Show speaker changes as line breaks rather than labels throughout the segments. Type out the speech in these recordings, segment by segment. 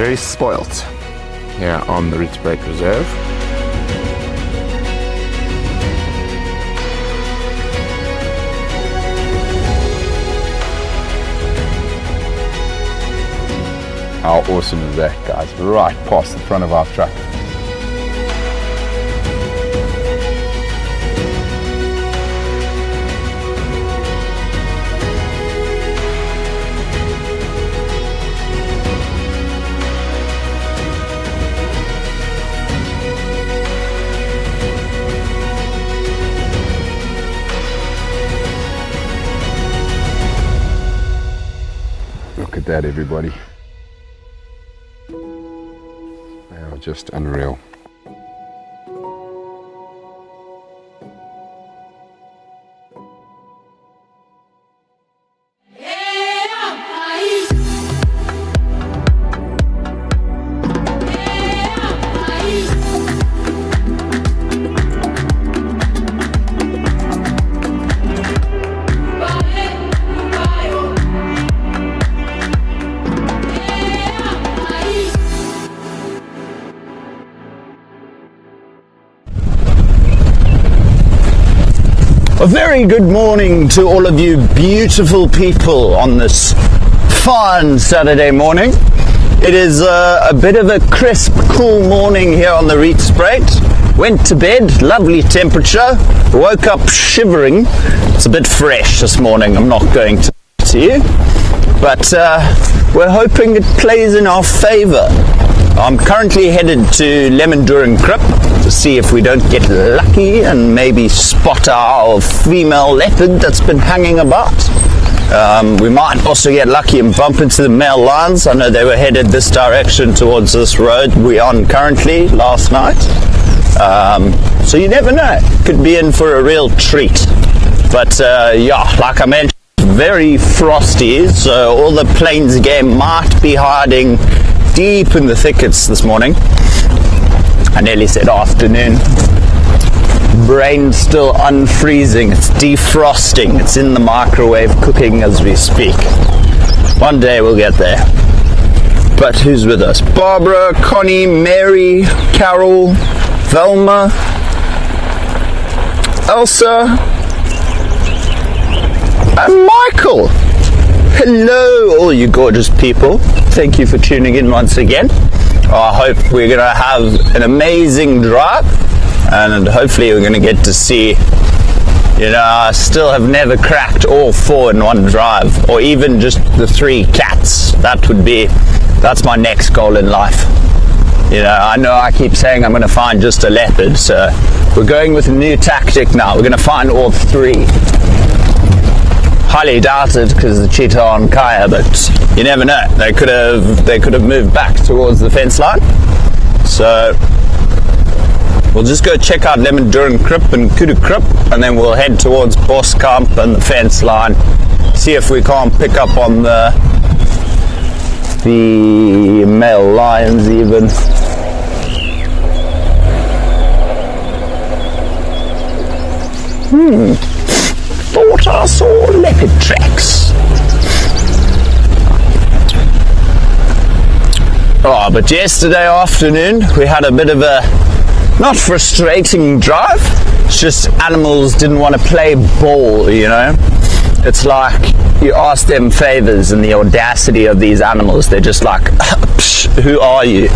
very spoilt here on the Rietspruit Reserve.
How awesome is that, guys? Right past the front of our truck. Look at that, everybody. They are just unreal.
A very good morning to all of you beautiful people on this fine Saturday morning. It is a bit of a crisp, cool morning here on the Rietspruit. Went to bed, lovely temperature, woke up shivering. It's a bit fresh this morning, I'm not going to you, but we're hoping it plays in our favour. I'm currently headed to Lemmendoring Krip to see if we don't get lucky and maybe spot our female leopard that's been hanging about. We might also get lucky and bump into the male lions. I know they were headed this direction towards this road we're on currently last night. So you never know, could be in for a real treat. But yeah, like I mentioned, very frosty, so all the plains game might be hiding deep in the thickets this morning. I nearly said afternoon. Brain's still unfreezing, it's defrosting, it's in the microwave cooking as we speak. One day we'll get there. But who's with us? Barbara, Connie, Mary, Carol, Velma, Elsa, and Michael. Hello all you gorgeous people. Thank you for tuning in once again. I hope we're going to have an amazing drive, and hopefully we're going to get to see, you know, I still have never cracked all 4 in one drive, or even just the 3 cats. That's my next goal in life. You know I keep saying I'm going to find just a leopard, so we're going with a new tactic now. We're going to find all 3. Highly doubted because the cheetah are on Kaya, but you never know. They could have moved back towards the fence line. So we'll just go check out Lemmendoring Krip and Kudu Krip, and then we'll head towards Boskamp and the fence line. See if we can't pick up on the male lions even. Thought I saw leopard tracks. Oh, but yesterday afternoon we had a bit of a not frustrating drive. It's just animals didn't want to play ball, you know. It's like you ask them favors and the audacity of these animals, they're just like, who are you?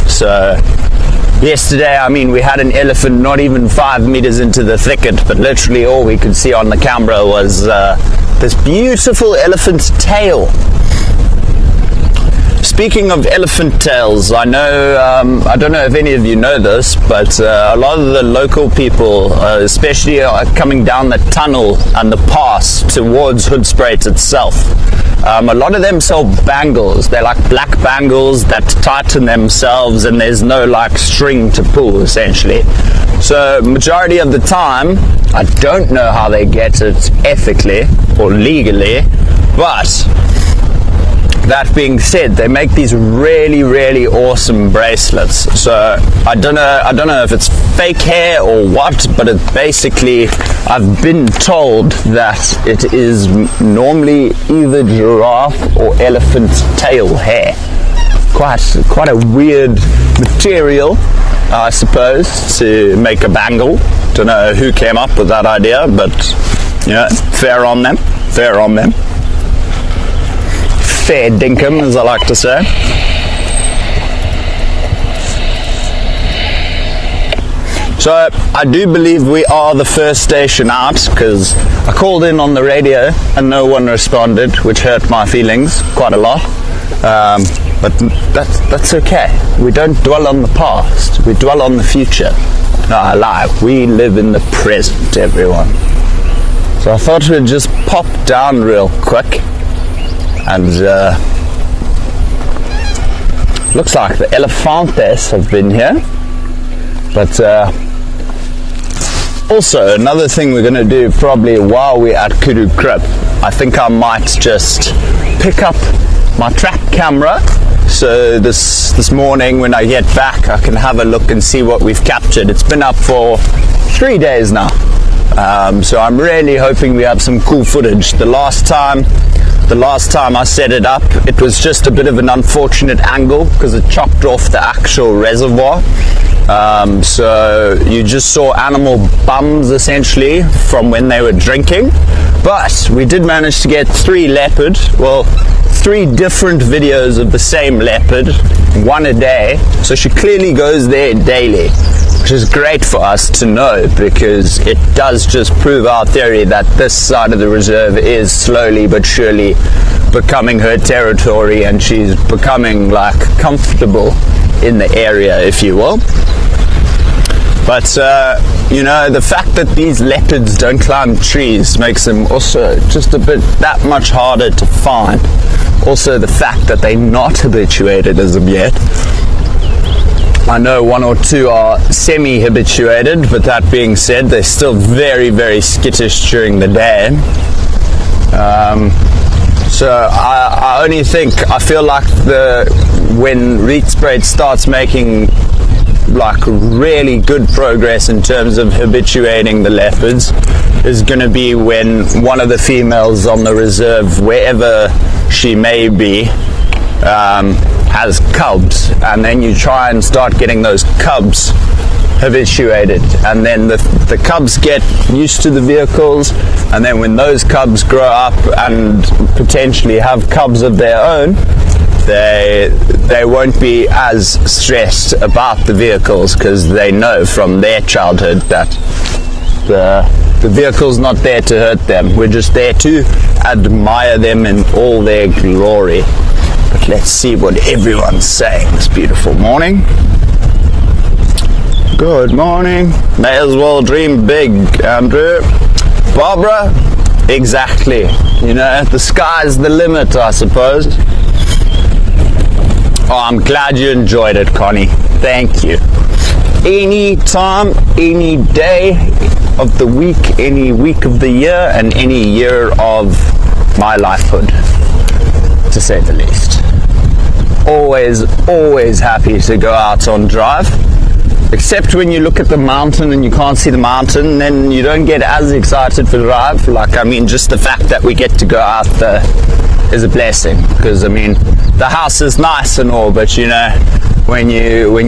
So yesterday, I mean, we had an elephant not even 5 meters into the thicket, but literally all we could see on the camera was this beautiful elephant tail. Speaking of elephant tails, I know, I don't know if any of you know this, but a lot of the local people, especially coming down the tunnel and the pass towards Hoedspruit itself, a lot of them sell bangles. They're like black bangles that tighten themselves, and there's no like string to pull essentially. So majority of the time, I don't know how they get it ethically or legally, but that being said, they make these really, really awesome bracelets. So I don't know if it's fake hair or what, but it basically, I've been told that it is normally either giraffe or elephant tail hair. quite a weird material, I suppose, to make a bangle. Don't know who came up with that idea, but fair on them. Fair dinkum, as I like to say. So I do believe we are the first station out, because I called in on the radio and no one responded, which hurt my feelings quite a lot. But that's okay. We don't dwell on the past, we dwell on the future. No, I lie. We live in the present, everyone. So I thought we'd just pop down real quick, and looks like the elefantes have been here. But also, another thing we're going to do probably while we're at Kudu Krip, I think I might just pick up my trap camera, so this morning when I get back I can have a look and see what we've captured. It's been up for 3 days now, so I'm really hoping we have some cool footage. The last time I set it up, it was just a bit of an unfortunate angle because it chopped off the actual reservoir. So you just saw animal bums essentially from when they were drinking, but we did manage to get 3 leopard, well, 3 different videos of the same leopard, one a day. So she clearly goes there daily, which is great for us to know, because it does just prove our theory that this side of the reserve is slowly but surely becoming her territory, and she's becoming like comfortable in the area, if you will. But the fact that these leopards don't climb trees makes them also just a bit that much harder to find. Also the fact that they're not habituated as of yet. I know 1 or 2 are semi-habituated, but that being said, they're still very, very skittish during the day. So I only think, I feel like when Rietspruit starts making like really good progress in terms of habituating the leopards is going to be when one of the females on the reserve, wherever she may be, has cubs, and then you try and start getting those cubs habituated, and then the cubs get used to the vehicles, and then when those cubs grow up and potentially have cubs of their own, they won't be as stressed about the vehicles, because they know from their childhood that the vehicle's not there to hurt them. We're just there to admire them in all their glory. But let's see what everyone's saying this beautiful morning. Good morning. May as well dream big, Andrew. Barbara? Exactly. The sky's the limit, I suppose. Oh, I'm glad you enjoyed it, Connie. Thank you. Any time, any day of the week, any week of the year, and any year of my lifehood, to say the least. Always happy to go out on drive. Except when you look at the mountain and you can't see the mountain, then you don't get as excited for drive. Just the fact that we get to go out there is a blessing, because the house is nice and all, but when you're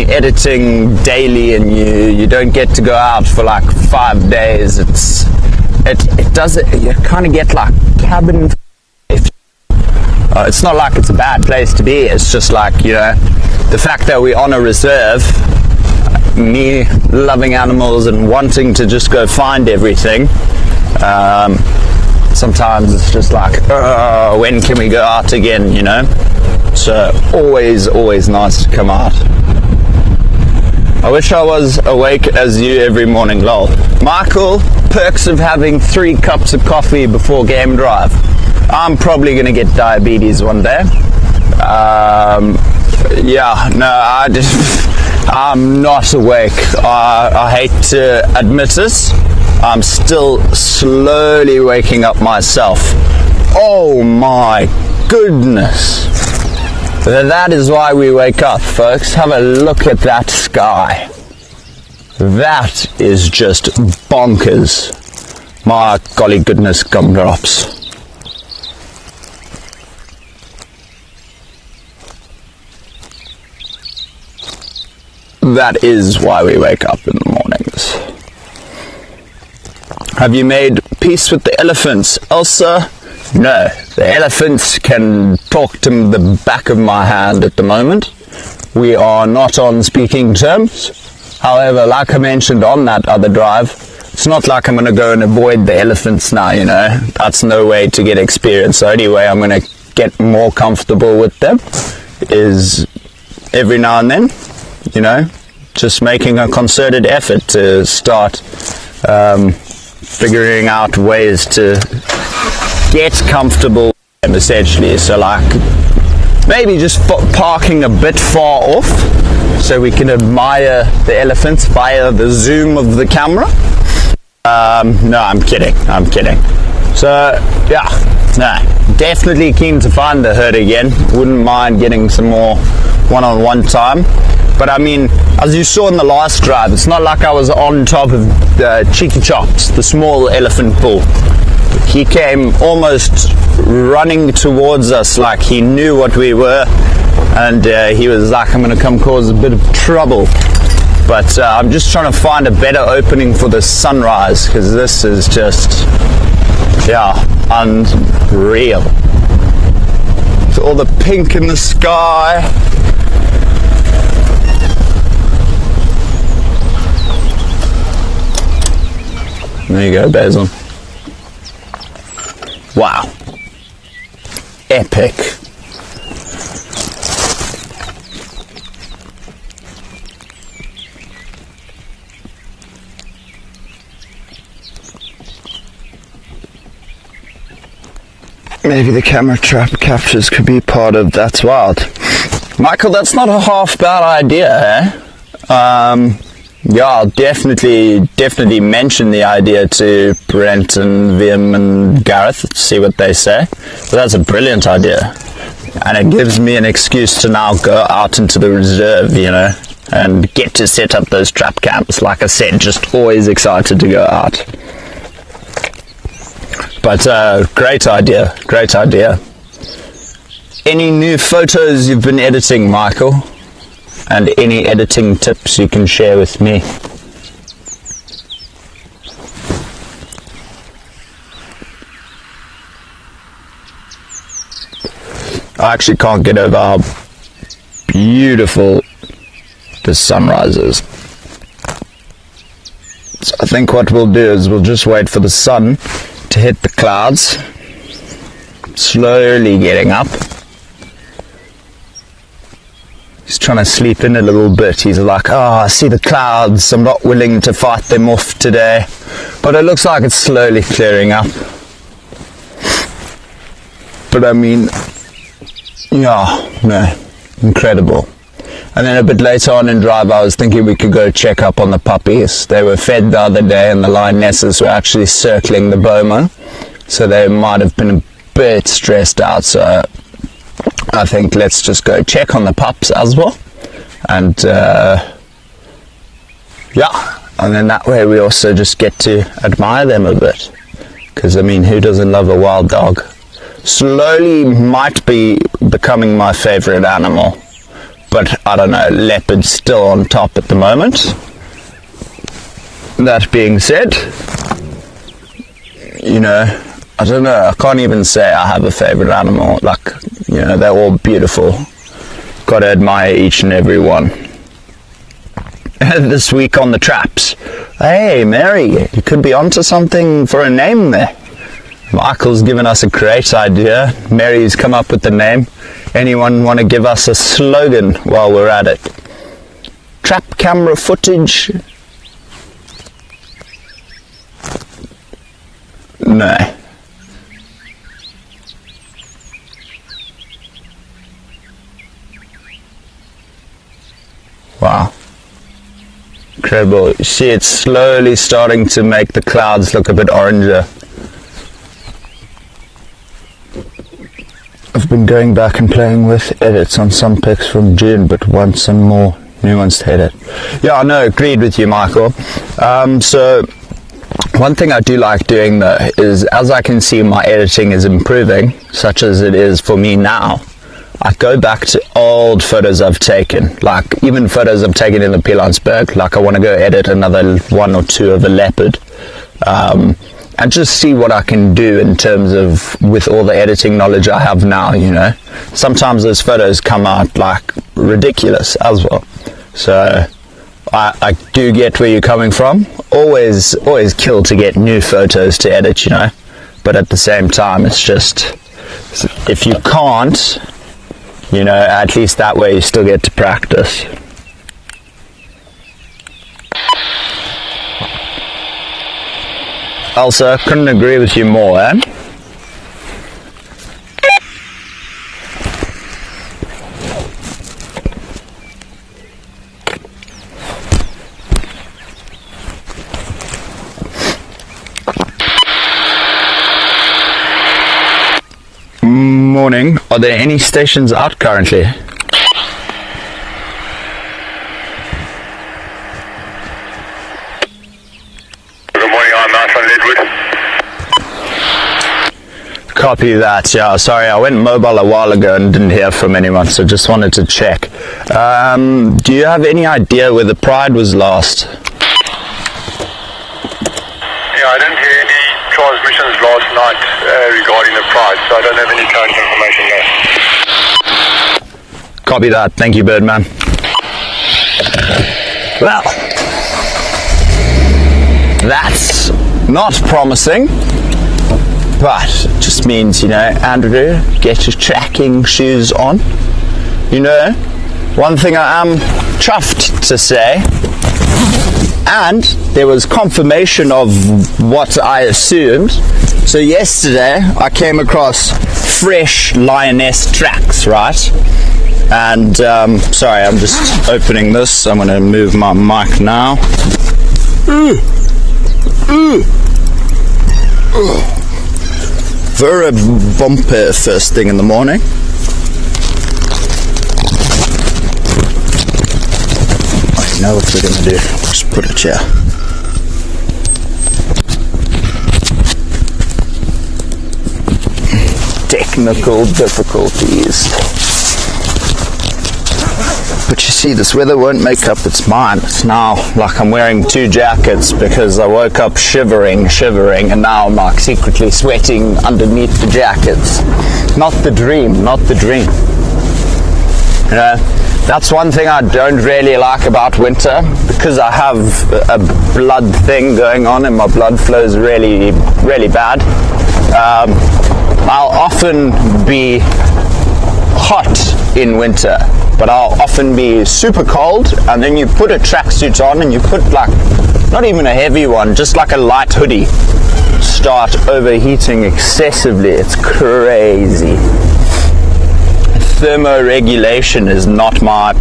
editing daily and you don't get to go out for like 5 days, you kind of get like cabin. It's not like it's a bad place to be, it's just like, the fact that we're on a reserve, me loving animals and wanting to just go find everything, sometimes it's just like, when can we go out again, So always nice to come out. I wish I was awake as you every morning, lol. Michael, perks of having 3 cups of coffee before game drive. I'm probably going to get diabetes one day. I'm not awake. I hate to admit it. I'm still slowly waking up myself. Oh my goodness. That is why we wake up, folks. Have a look at that sky. That is just bonkers. My golly goodness gumdrops. That is why we wake up in the mornings. Have you made peace with the elephants, Elsa? No, the elephants can talk to the back of my hand at the moment. We are not on speaking terms. However, like I mentioned on that other drive, it's not like I'm going to go and avoid the elephants now, you know. That's no way to get experience. The only way I'm going to get more comfortable with them is every now and then, you know, just making a concerted effort to start figuring out ways to get comfortable with them, essentially. So like maybe just parking a bit far off so we can admire the elephants via the zoom of the camera. No, I'm kidding. So yeah, no, definitely keen to find the herd again. Wouldn't mind getting some more one-on-one time. But I mean, as you saw in the last drive, it's not like I was on top of Cheeky Chops, the small elephant bull. He came almost running towards us like he knew what we were, and he was like, I'm going to come cause a bit of trouble. But I'm just trying to find a better opening for the sunrise, because this is just, yeah, unreal. With all the pink in the sky. There you go, Basil. Wow. Epic. Maybe the camera trap captures could be part of That's Wild. Michael, that's not a half bad idea, eh? Yeah, I'll definitely mention the idea to Brent and Vim and Gareth, see what they say. But that's a brilliant idea. And it gives me an excuse to now go out into the reserve, you know, and get to set up those trap camps. Like I said, just always excited to go out. But great idea. Any new photos you've been editing, Michael? And any editing tips you can share with me? I actually can't get over how beautiful the sunrise is. So I think what we'll do is we'll just wait for the sun to hit the clouds, slowly getting up. He's trying to sleep in a little bit. He's like, I see the clouds, I'm not willing to fight them off today. But it looks like it's slowly clearing up. But I mean, yeah, no, incredible. And then a bit later on in drive, I was thinking we could go check up on the puppies. They were fed the other day and the lionesses were actually circling the boma. So they might have been a bit stressed out. So I think let's just go check on the pups as well. And yeah, and then that way we also just get to admire them a bit. Because I mean, who doesn't love a wild dog? Slowly might be becoming my favorite animal. But I don't know, leopard's still on top at the moment. That being said, you know, I don't know, I can't even say I have a favorite animal. Like, you know, they're all beautiful. Gotta admire each and every one. This week on the traps. Hey, Mary, you could be onto something for a name there. Michael's given us a great idea. Mary's come up with the name. Anyone want to give us a slogan while we're at it? Trap camera footage? No. Wow. Incredible. You see, it's slowly starting to make the clouds look a bit oranger. I've been going back and playing with edits on some pics from June, but want some more new ones to edit. Yeah, no, agreed with you, Michael. So one thing I do like doing though is, as I can see my editing is improving, such as it is for me now, I go back to old photos I've taken, like even photos I've taken in the Pilansberg. Like I want to go edit another one or two of a leopard, and just see what I can do in terms of, with all the editing knowledge I have now, you know. Sometimes those photos come out like ridiculous as well. So I do get where you're coming from. Always kill to get new photos to edit, you know. But at the same time, it's just, if you can't, you know, at least that way you still get to practice. Also, couldn't agree with you more, eh? Morning. Are there any stations out currently? Copy that, yeah. Sorry, I went mobile a while ago and didn't hear from anyone, so just wanted to check. Do you have any idea where the Pride was last?
Yeah, I didn't hear any transmissions last night regarding the Pride, so I don't have any current information there.
Copy that. Thank you, Birdman. Well, that's not promising. But it just means, you know, Andrew, get your tracking shoes on. You know, one thing I am chuffed to say, and there was confirmation of what I assumed. So yesterday I came across fresh lioness tracks, right? And sorry, I'm just opening this. I'm going to move my mic now. Very bumpy first thing in the morning. I know what we're going to do. Just put it here. Technical difficulties. But you see, this weather won't make up its mind. It's now like I'm wearing two jackets because I woke up shivering, and now I'm like secretly sweating underneath the jackets. Not the dream. You know, that's one thing I don't really like about winter, because I have a blood thing going on and my blood flow is really, really bad. I'll often be hot in winter, but I'll often be super cold, and then you put a tracksuit on and you put like, not even a heavy one, just like a light hoodie, start overheating excessively. It's crazy. Thermoregulation is not my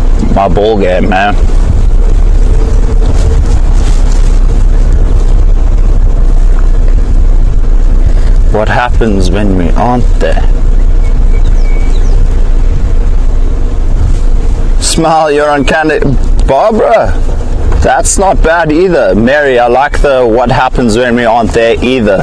ball game, man. What happens when we aren't there? Smile, you're on Canada. Barbara, that's not bad either. Mary, I like the what happens when we aren't there either.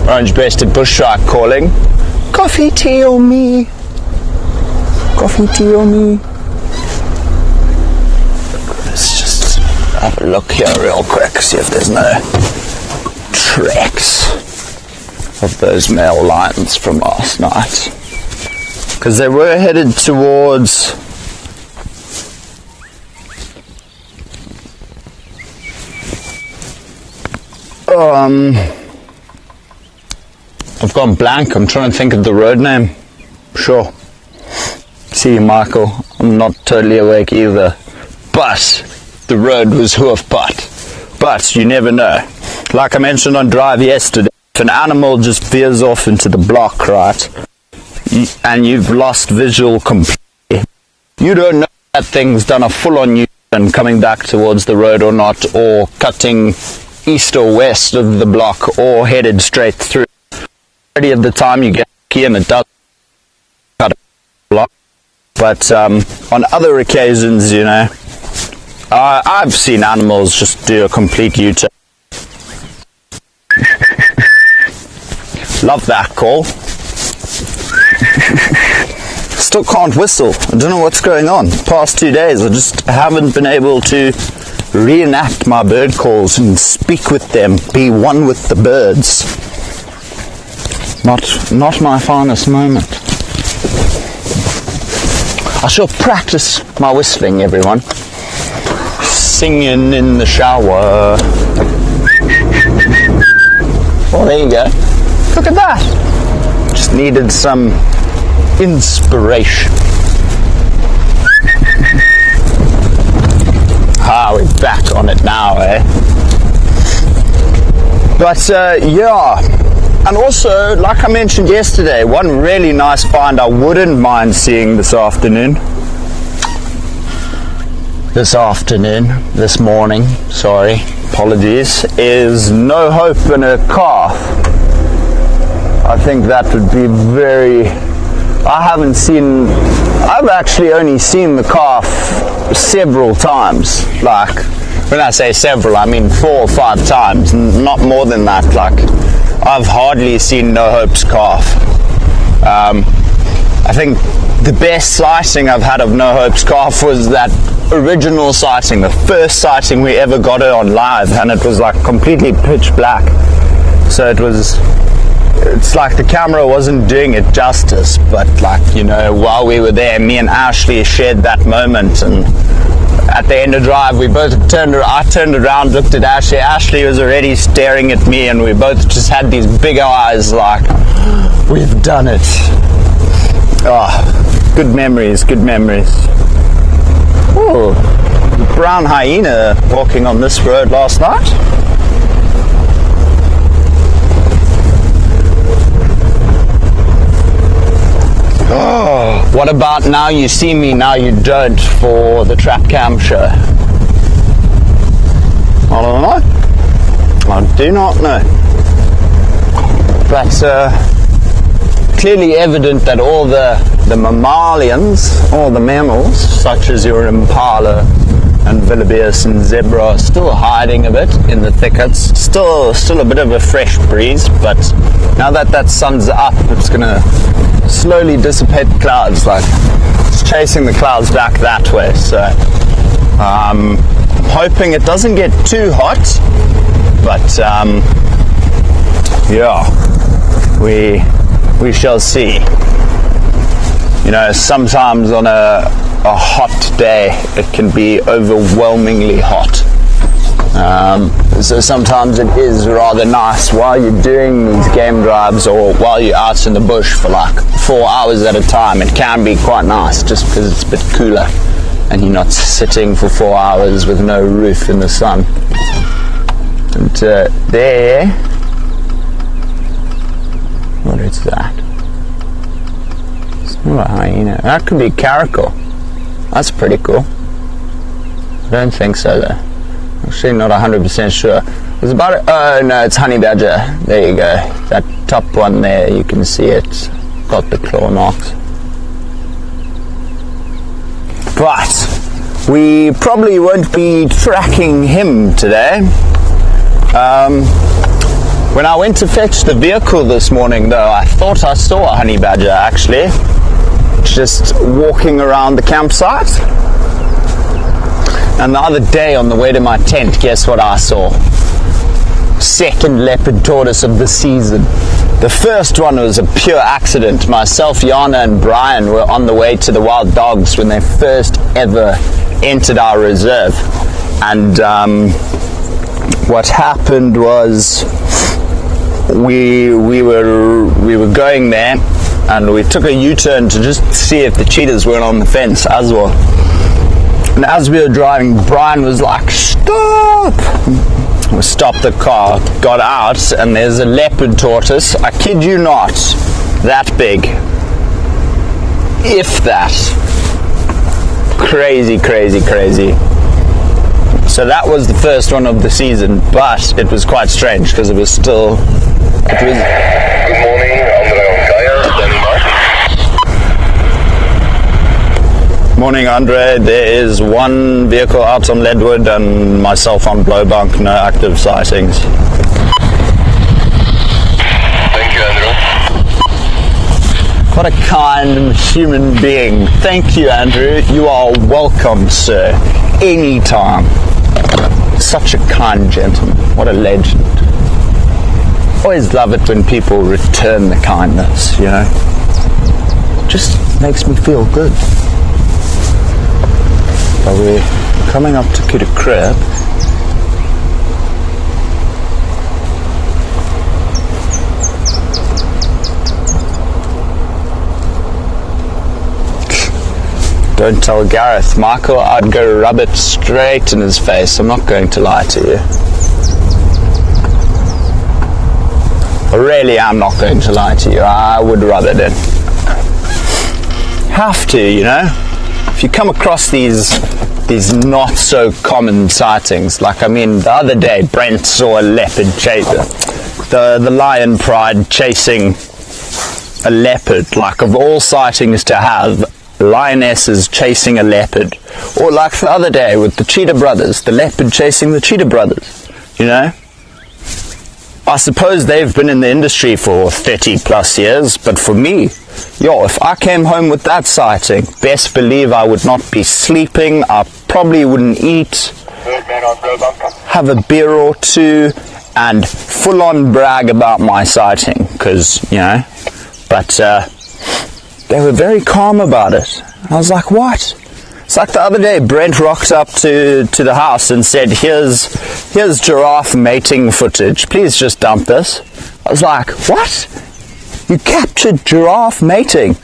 Orange breasted bush shark calling. Coffee, tea or me? Coffee, tea or me? Let's just have a look here real quick, see if there's no tracks of those male lions from last night. Because they were headed towards I've gone blank. I'm trying to think of the road name. Sure. See you, Michael. I'm not totally awake either. But the road was Hoofpad. But you never know. Like I mentioned on Drive yesterday, if an animal just veers off into the block, right, and you've lost visual completely, you don't know if that thing's done a full-on U-turn coming back towards the road or not, or cutting east or west of the block, or headed straight through. Of the time you get lucky and it does cut a block, But on other occasions, you know, I've seen animals just do a complete U-turn. Love that call. Still can't whistle. I don't know what's going on. Past 2 days I just haven't been able to reenact my bird calls and speak with them, be one with the birds. Not my finest moment. I shall practice my whistling, everyone. Singing in the shower. Oh, there you go. Look at that. Just needed some inspiration. We're back on it now, eh? But yeah, and also, like I mentioned yesterday, one really nice find I wouldn't mind seeing this morning, sorry, apologies, is no hope in a calf. I think that would be very, I've actually only seen the calf several times. Like, when I say several, I mean 4 or 5 times, not more than that. Like, I've hardly seen No Hope's calf. I think the best sighting I've had of No Hope's calf was that original sighting, the first sighting we ever got her on live, and it was like completely pitch black. So it's like the camera wasn't doing it justice, but like, you know, while we were there, me and Ashley shared that moment, and at the end of the drive, we both I turned around, looked at Ashley. Ashley was already staring at me, and we both just had these big eyes like, we've done it. Oh, good memories. Oh, brown hyena walking on this road last night. Oh, what about Now You See Me, Now You Don't for the Trap Cam show? I don't know. I do not know. But clearly evident that all the mammalians, all the mammals, such as your impala and wildebeest and zebra, are still hiding a bit in the thickets. Still a bit of a fresh breeze, but now that sun's up, it's gonna slowly dissipate the clouds. Like, it's chasing the clouds back that way. So I'm hoping it doesn't get too hot, but yeah, we shall see. You know, sometimes on a hot day it can be overwhelmingly hot. So sometimes it is rather nice while you're doing these game drives, or while you're out in the bush for like 4 hours at a time. It can be quite nice just because it's a bit cooler and you're not sitting for 4 hours with no roof in the sun. And there, what is that? It's not a hyena. That could be caracal. That's pretty cool. I don't think so though. Actually not 100% sure. It's about oh no, it's honey badger. There you go. That top one there, you can see it. Got the claw marks. But we probably won't be tracking him today. When I went to fetch the vehicle this morning though, I thought I saw a honey badger actually, just walking around the campsite. And the other day on the way to my tent, guess what I saw? Second leopard tortoise of the season. The first one was a pure accident. Myself, Yana and Brian were on the way to the wild dogs when they first ever entered our reserve. And what happened was we were going there, and we took a U-turn to just see if the cheetahs weren't on the fence as well. And as we were driving, Brian was like, stop! We stopped the car, got out, and there's a leopard tortoise. I kid you not, that big. If that. Crazy. So that was the first one of the season, but it was quite strange because it was still... Good morning, morning, Andre. There is one vehicle out on Leadwood and myself on Blowbunk, no active sightings.
Thank you, Andrew.
What a kind human being. Thank you, Andrew. You are welcome, sir. Anytime. Such a kind gentleman. What a legend. Always love it when people return the kindness, you know. Just makes me feel good. But we're coming up to Kuta Crib. Don't tell Gareth, Michael, I'd go rub it straight in his face. I'm not going to lie to you. Really, I'm not going to lie to you. I would rub it in. Have to, you know? If you come across these not so common sightings, like, I mean, the other day Brent saw a leopard the lion pride chasing a leopard. Like, of all sightings to have, lionesses chasing a leopard. Or like the other day with the cheetah brothers, the leopard chasing the cheetah brothers, you know? I suppose they've been in the industry for 30 plus years, but for me, if I came home with that sighting, best believe I would not be sleeping. I probably wouldn't eat, have a beer or two, and full on brag about my sighting, because, you know, but they were very calm about it. I was like, what? It's like the other day, Brent rocked up to the house and said, here's giraffe mating footage. Please just dump this. I was like, what? You captured giraffe mating?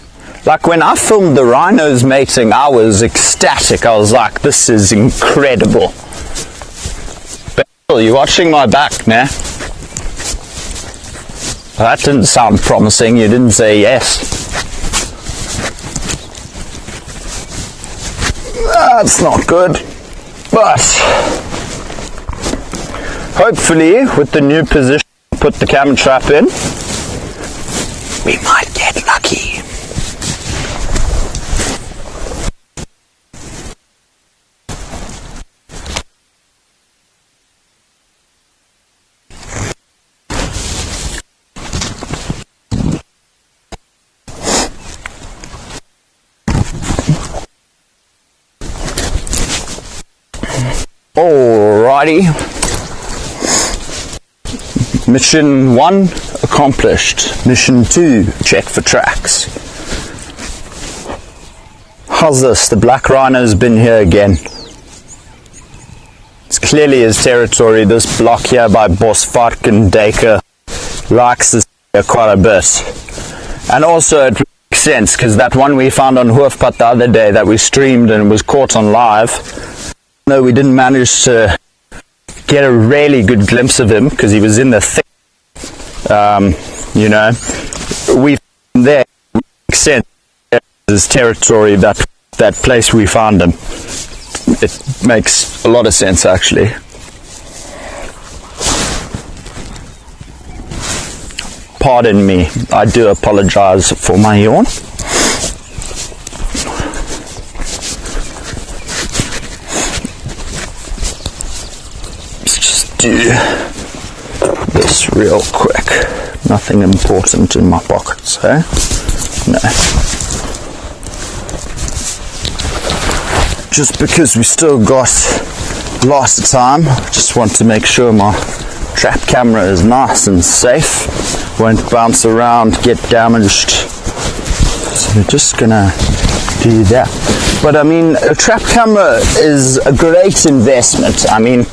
Like, when I filmed the rhinos mating, I was ecstatic. I was like, this is incredible. But you're watching my back, nah? That didn't sound promising. You didn't say yes. That's not good, but hopefully with the new position, put the camera trap in, we might get lucky. Alrighty. Mission 1 accomplished. Mission 2, check for tracks. How's this? The black rhino's been here again. It's clearly his territory. This block here by Bosvark and Dacre likes this quite a bit. And also it makes sense because that one we found on Hoofpad the other day that we streamed and was caught on live. No, we didn't manage to get a really good glimpse of him because he was in the thick. You know, we found there makes sense. His territory, that place we found him. It makes a lot of sense, actually. Pardon me, I do apologize for my yawn. Let's just do this real quick. Nothing important in my pockets, eh? No. Just because we still got lots of time, just want to make sure my trap camera is nice and safe, won't bounce around, get damaged. So we're just gonna do that. But I mean, a trap camera is a great investment. I mean,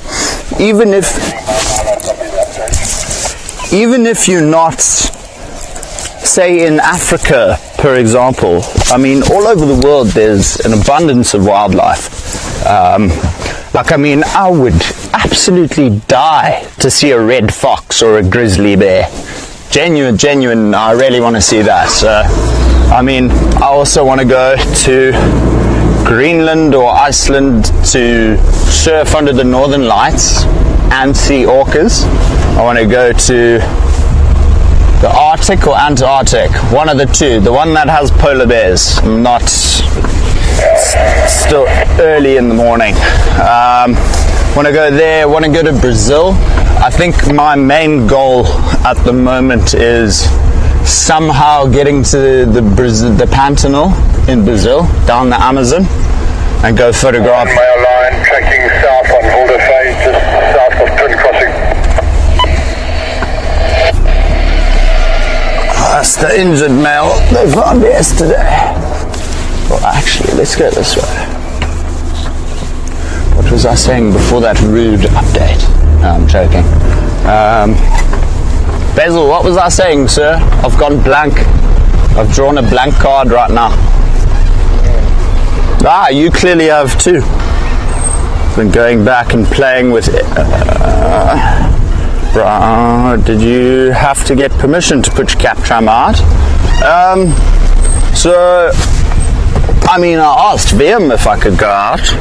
even if you're not, say in Africa, for example, I mean, all over the world there's an abundance of wildlife. Like, I mean, I would absolutely die to see a red fox or a grizzly bear. Genuine, I really want to see that. So, I mean, I also want to go to Greenland or Iceland to surf under the northern lights and see orcas. I want to go to the Arctic or Antarctic, one of the two, the one that has polar bears. I'm not It's still early in the morning. Want to go there, want to go to Brazil. I think my main goal at the moment is somehow getting to the Pantanal in Brazil, down the Amazon, and go photograph.
Mail line tracking south on Boulderfay, just south of Twin Crossing.
That's the injured male they found yesterday. Well, actually, let's go this way. What was I saying before that rude update? No, I'm joking. Basil, what was I saying, sir? I've gone blank. I've drawn a blank card right now. Ah, you clearly have too. Been going back and playing with... did you have to get permission to put your cap tram out? So, I mean, I asked them if I could go out.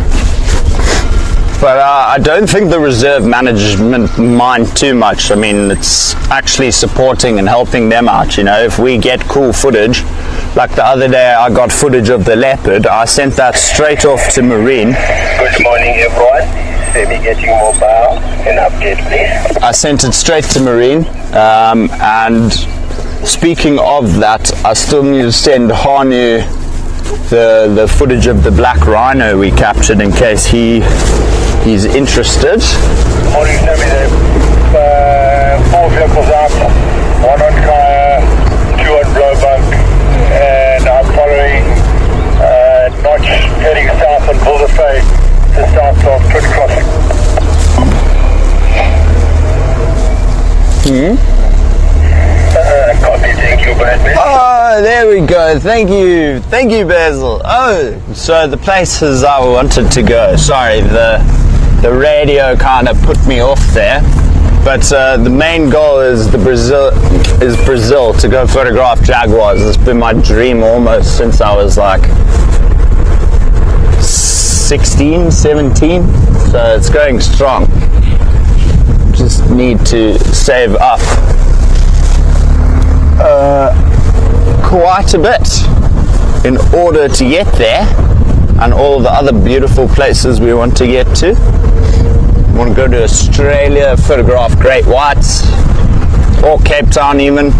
But I don't think the reserve management mind too much. I mean, it's actually supporting and helping them out, you know. If we get cool footage, like the other day I got footage of the leopard, I sent that straight off to Marine.
Good morning, everyone. Maybe getting mobile. An update, please.
I sent it straight to Marine, and speaking of that, I still need to send Hanu the footage of the black rhino we captured in case he's interested.
Morning, Sammy. There 4 vehicles out, 1 on Kaya, 2 on Blowbunk, and I'm following Notch heading south on Boulderfay to south of Twin Crossing. Copy, thank you, Brent.
Oh, there we go. Thank you, Basil. Oh, so the places I wanted to go. Sorry, the radio kind of put me off there. But the main goal is Brazil to go photograph jaguars. It's been my dream almost since I was like 16, 17. So it's going strong. Just need to save up quite a bit in order to get there, and all the other beautiful places we want to get to. We want to go to Australia, photograph great whites, or Cape Town even.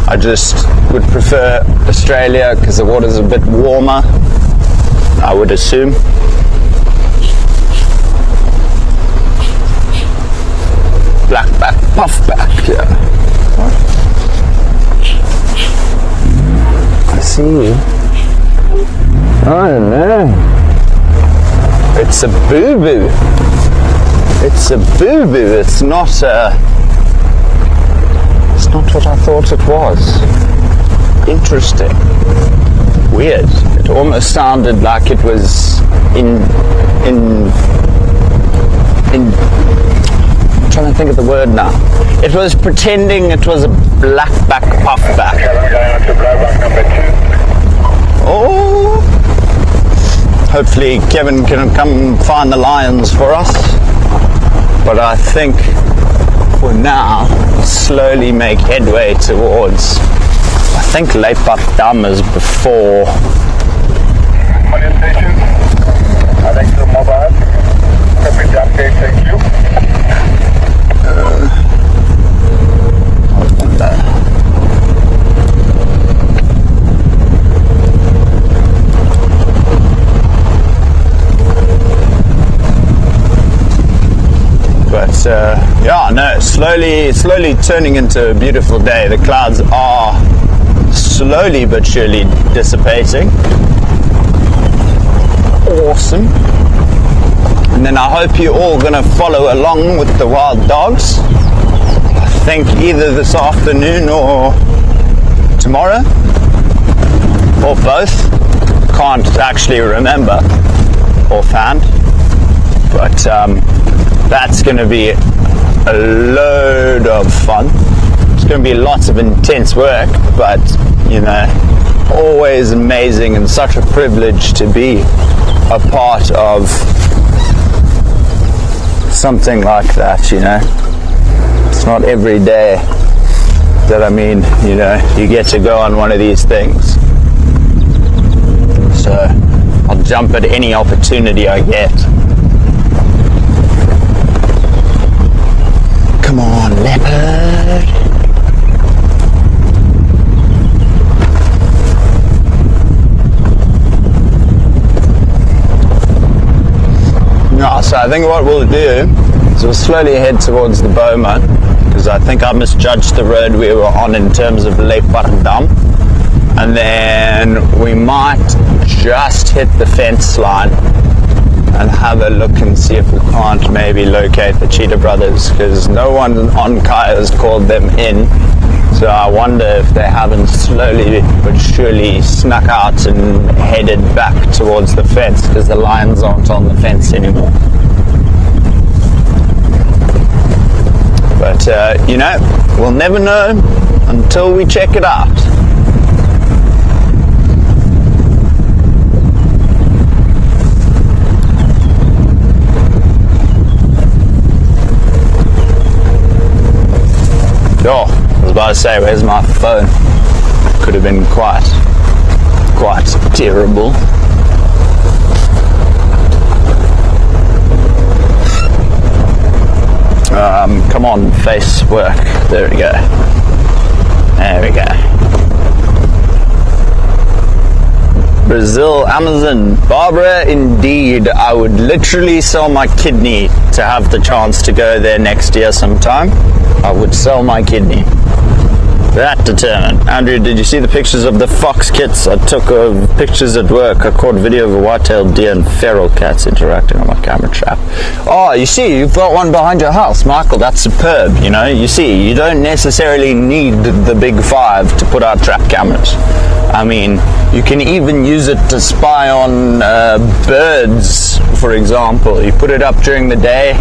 I just would prefer Australia because the water's a bit warmer, I would assume. Blackback, puffback, yeah. I see you. Oh no. It's a boo-boo. It's a boo-boo. It's not what I thought it was. Interesting. Weird. It almost sounded like it was in I'm trying to think of the word now. It was pretending it was a blackback puffback.
Okay, I'm going on to Blowbunk number 2.
Oh! Hopefully Kevin can come find the lions for us. But I think for now, slowly make headway towards, I think Leipach Dam is before.
Money station. I think the mobile. Perfect update, thank you.
But yeah, no, slowly turning into a beautiful day. The clouds are slowly but surely dissipating. Awesome. And then I hope you're all gonna follow along with the wild dogs. I think either this afternoon or tomorrow, or both. Can't actually remember offhand, but that's going to be a load of fun. It's going to be lots of intense work, but you know, always amazing and such a privilege to be a part of something like that, you know. It's not every day that, I mean, you know, you get to go on one of these things. So I'll jump at any opportunity I get. Come on, leopard. No, so I think what we'll do is we'll slowly head towards the Boma, because I think I misjudged the road we were on in terms of Leopardam, and then we might just hit the fence line and have a look and see if we can't maybe locate the Cheetah Brothers, because no one on Kaya has called them in. So I wonder if they haven't slowly but surely snuck out and headed back towards the fence, because the lions aren't on the fence anymore. But, you know, we'll never know until we check it out. Oh, I was about to say, where's my phone? Could have been quite terrible. Come on, face work. There we go. There we go. Brazil, Amazon, Barbara, indeed. I would literally sell my kidney to have the chance to go there next year sometime. I would sell my kidney. That determined. Andrew, did you see the pictures of the fox kits? I took pictures at work. I caught video of a white-tailed deer and feral cats interacting on my camera trap. Oh, you see, you've got one behind your house, Michael. That's superb, you know. You see, you don't necessarily need the big 5 to put out trap cameras. I mean, you can even use it to spy on birds, for example. You put it up during the day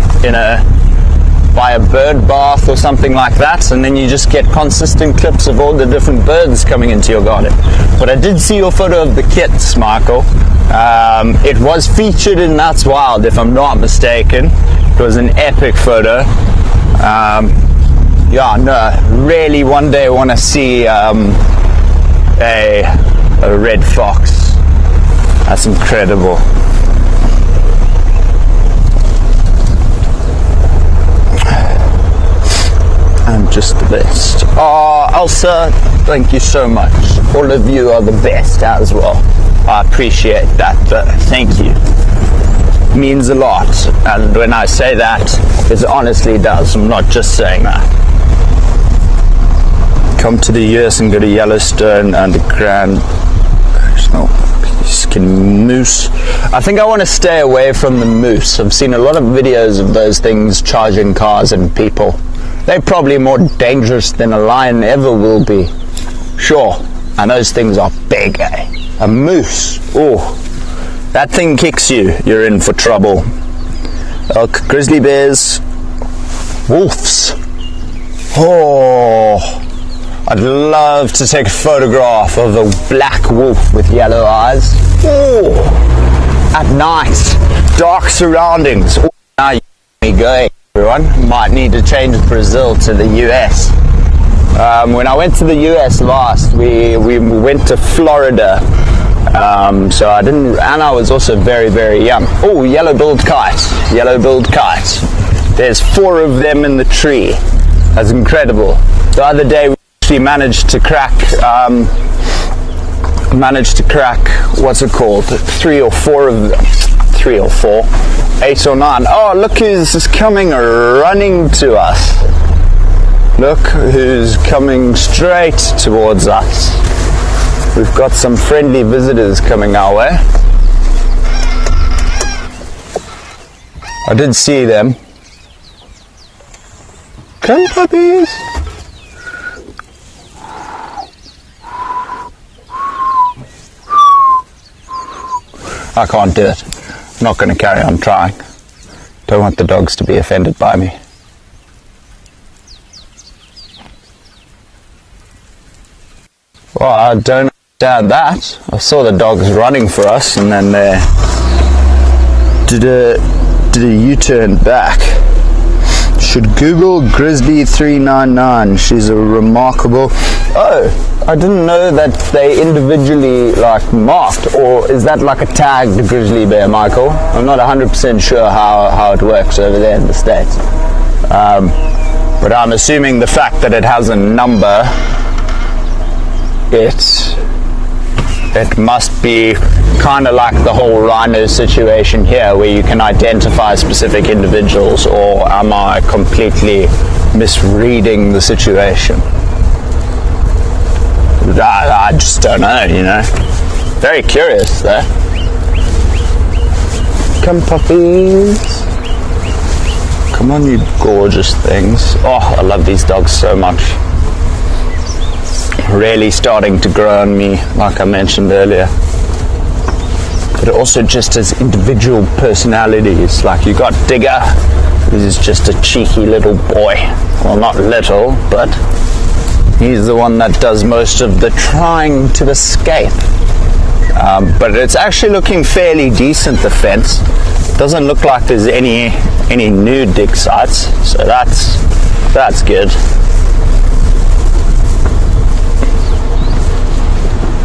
by a bird bath or something like that, and then you just get consistent clips of all the different birds coming into your garden. But I did see your photo of the kits, Michael. It was featured in That's Wild, if I'm not mistaken. It was an epic photo. Yeah, no, really one day I want to see a red fox. That's incredible. I'm just the best. Oh, Elsa, thank you so much. All of you are the best as well. I appreciate that. Thank you. It means a lot. And when I say that, it honestly does. I'm not just saying that. Come to the US and go to Yellowstone and the Grand National Skin Moose. I think I want to stay away from the moose. I've seen a lot of videos of those things charging cars and people. They're probably more dangerous than a lion ever will be. Sure, and those things are big, eh? A moose, oh, that thing kicks you, you're in for trouble. Elk, grizzly bears, wolves. Oh, I'd love to take a photograph of a black wolf with yellow eyes. Oh, at night, dark surroundings. Oh, now you me going. Everyone might need to change Brazil to the US. When I went to the US last, we went to Florida. So I didn't, and I was also very, very young. Oh, yellow-billed kite, yellow-billed kite. There's 4 of them in the tree. That's incredible. The other day we actually managed to crack, what's it called? 3 or 4 of them. 3 or 4. 8 or 9. Oh, look who's coming running to us. Look who's coming straight towards us. We've got some friendly visitors coming our way. I did see them. Come, puppies. I can't do it. I'm not going to carry on trying. Don't want the dogs to be offended by me. Well, I don't understand that. I saw the dogs running for us and then they did a U-turn back. should Google Grizzly 399. She's a remarkable. Oh, I didn't know that they individually like marked, or is that like a tagged grizzly bear, Michael? I'm not 100% sure how it works over there in the States. But I'm assuming the fact that it has a number, it must be kind of like the whole rhino situation here, where you can identify specific individuals, or am I completely misreading the situation? I just don't know, you know. Very curious though. Come puppies. Come on, you gorgeous things. Oh, I love these dogs so much. Really starting to grow on me, like I mentioned earlier. But also just as individual personalities. Like you got Digger, who's just a cheeky little boy. Well, not little, but he's the one that does most of the trying to escape. But it's actually looking fairly decent, the fence. Doesn't look like there's any new dig sites, so that's good.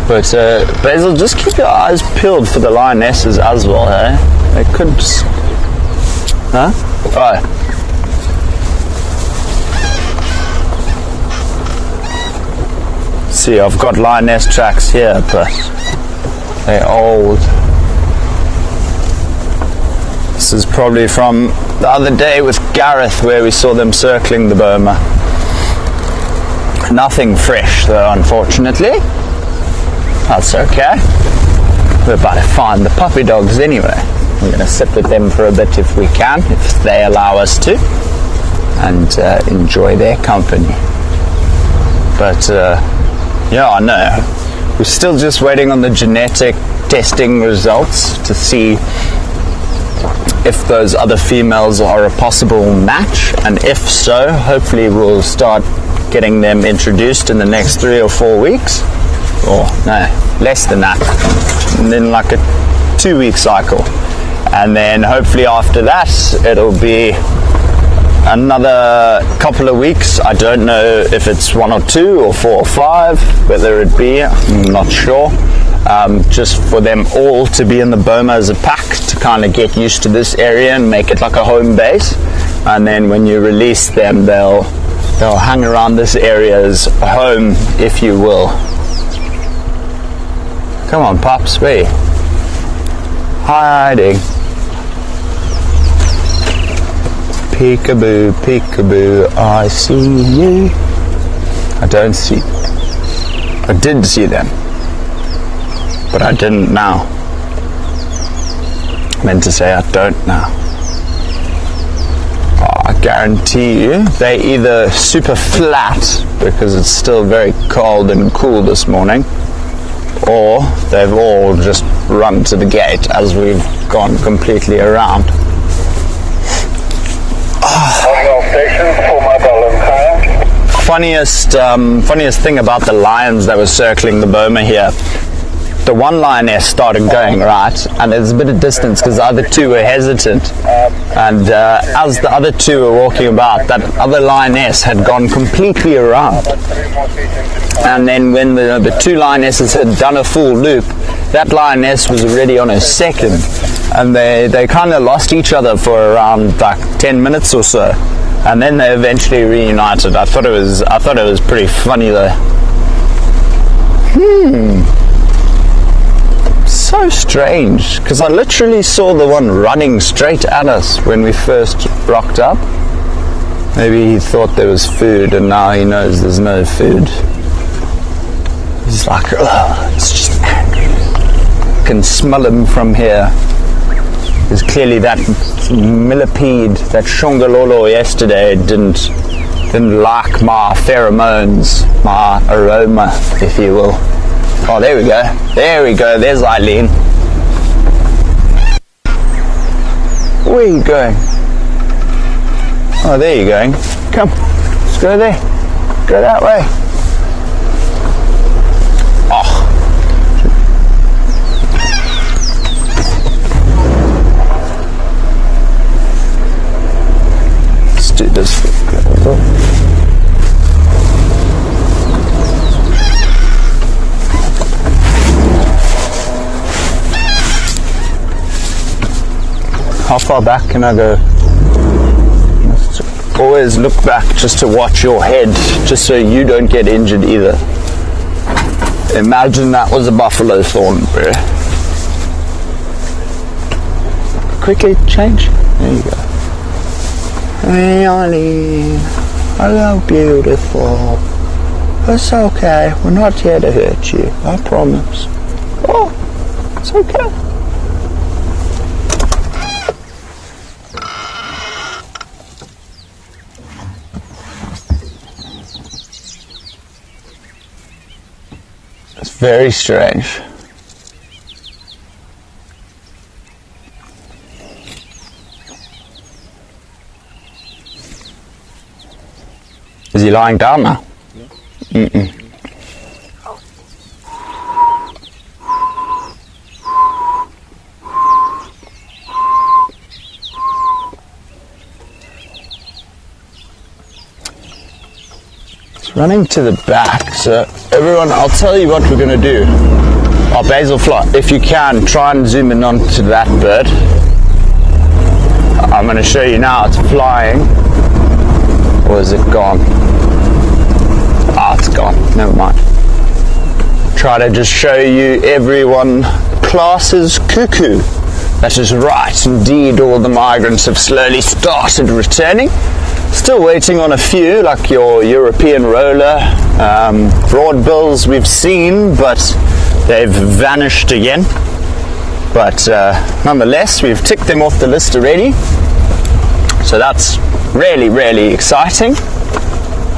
But Basil, just keep your eyes peeled for the lionesses as well, eh? They could just... Huh? Oh. See, I've got lioness tracks here, but they're old. This is probably from the other day with Gareth, where we saw them circling the boma. Nothing fresh though, unfortunately. That's okay. We're about to find the puppy dogs anyway. We're going to sit with them for a bit if we can, if they allow us to, and enjoy their company. But yeah, I know. We're still just waiting on the genetic testing results to see if those other females are a possible match, and if so, hopefully we'll start getting them introduced in the next 3 or 4 weeks. Or no, less than that, and then like a 2-week cycle, and then hopefully after that it'll be another couple of weeks. I don't know if it's 1 or 2 or 4 or 5, whether it be, I'm not sure. Just for them all to be in the boma as a pack, to kind of get used to this area and make it like a home base, and then when you release them, they'll hang around this area as a home, if you will. Come on, pups, wait. Hiding. Peekaboo, peekaboo, I see you. I don't see. I did see them, but I didn't now. I meant to say I don't now. Oh, I guarantee you, they're either super flat because it's still very cold and cool this morning, or they've all just run to the gate as we've gone completely around. Funniest thing about the lions that were circling the boma here, the one lioness started going right, and there's a bit of distance because the other two were hesitant, and as the other two were walking about, that other lioness had gone completely around, and then when the two lionesses had done a full loop, that lioness was already on her second, and they kind of lost each other for around like 10 minutes or so, and then they eventually reunited. I thought it was pretty funny though. So strange, because I literally saw the one running straight at us when we first rocked up. Maybe he thought there was food, and now he knows there's no food. He's like, ugh, it's just angry. I can smell him from here. There's clearly that millipede, that shongololo yesterday didn't like my pheromones, my aroma, if you will. Oh, there we go. There we go. There's Eileen. Where are you going? Oh, there you're going. Come. Let's go there. Go that way. Oh. Let's do this How far back can I go? Always look back just to watch your head, just so you don't get injured either. Imagine that was a buffalo thorn, bro. Quickly change. There you go. Hey, Ollie. Hello, beautiful. It's okay. We're not here to hurt you. I promise. Oh, it's okay. It's very strange. Is he lying down now? Mm-mm. It's running to the back, so everyone, I'll tell you what we're going to do. Our basil fly, if you can, try and zoom in onto that bird. I'm going to show you now, it's flying. Or is it gone? Ah, it's gone. Never mind. Try to just show you everyone classes cuckoo. That is right. Indeed, all the migrants have slowly started returning. Still waiting on a few, like your European roller, broadbills we've seen, but they've vanished again. But nonetheless, we've ticked them off the list already. So that's really, really exciting.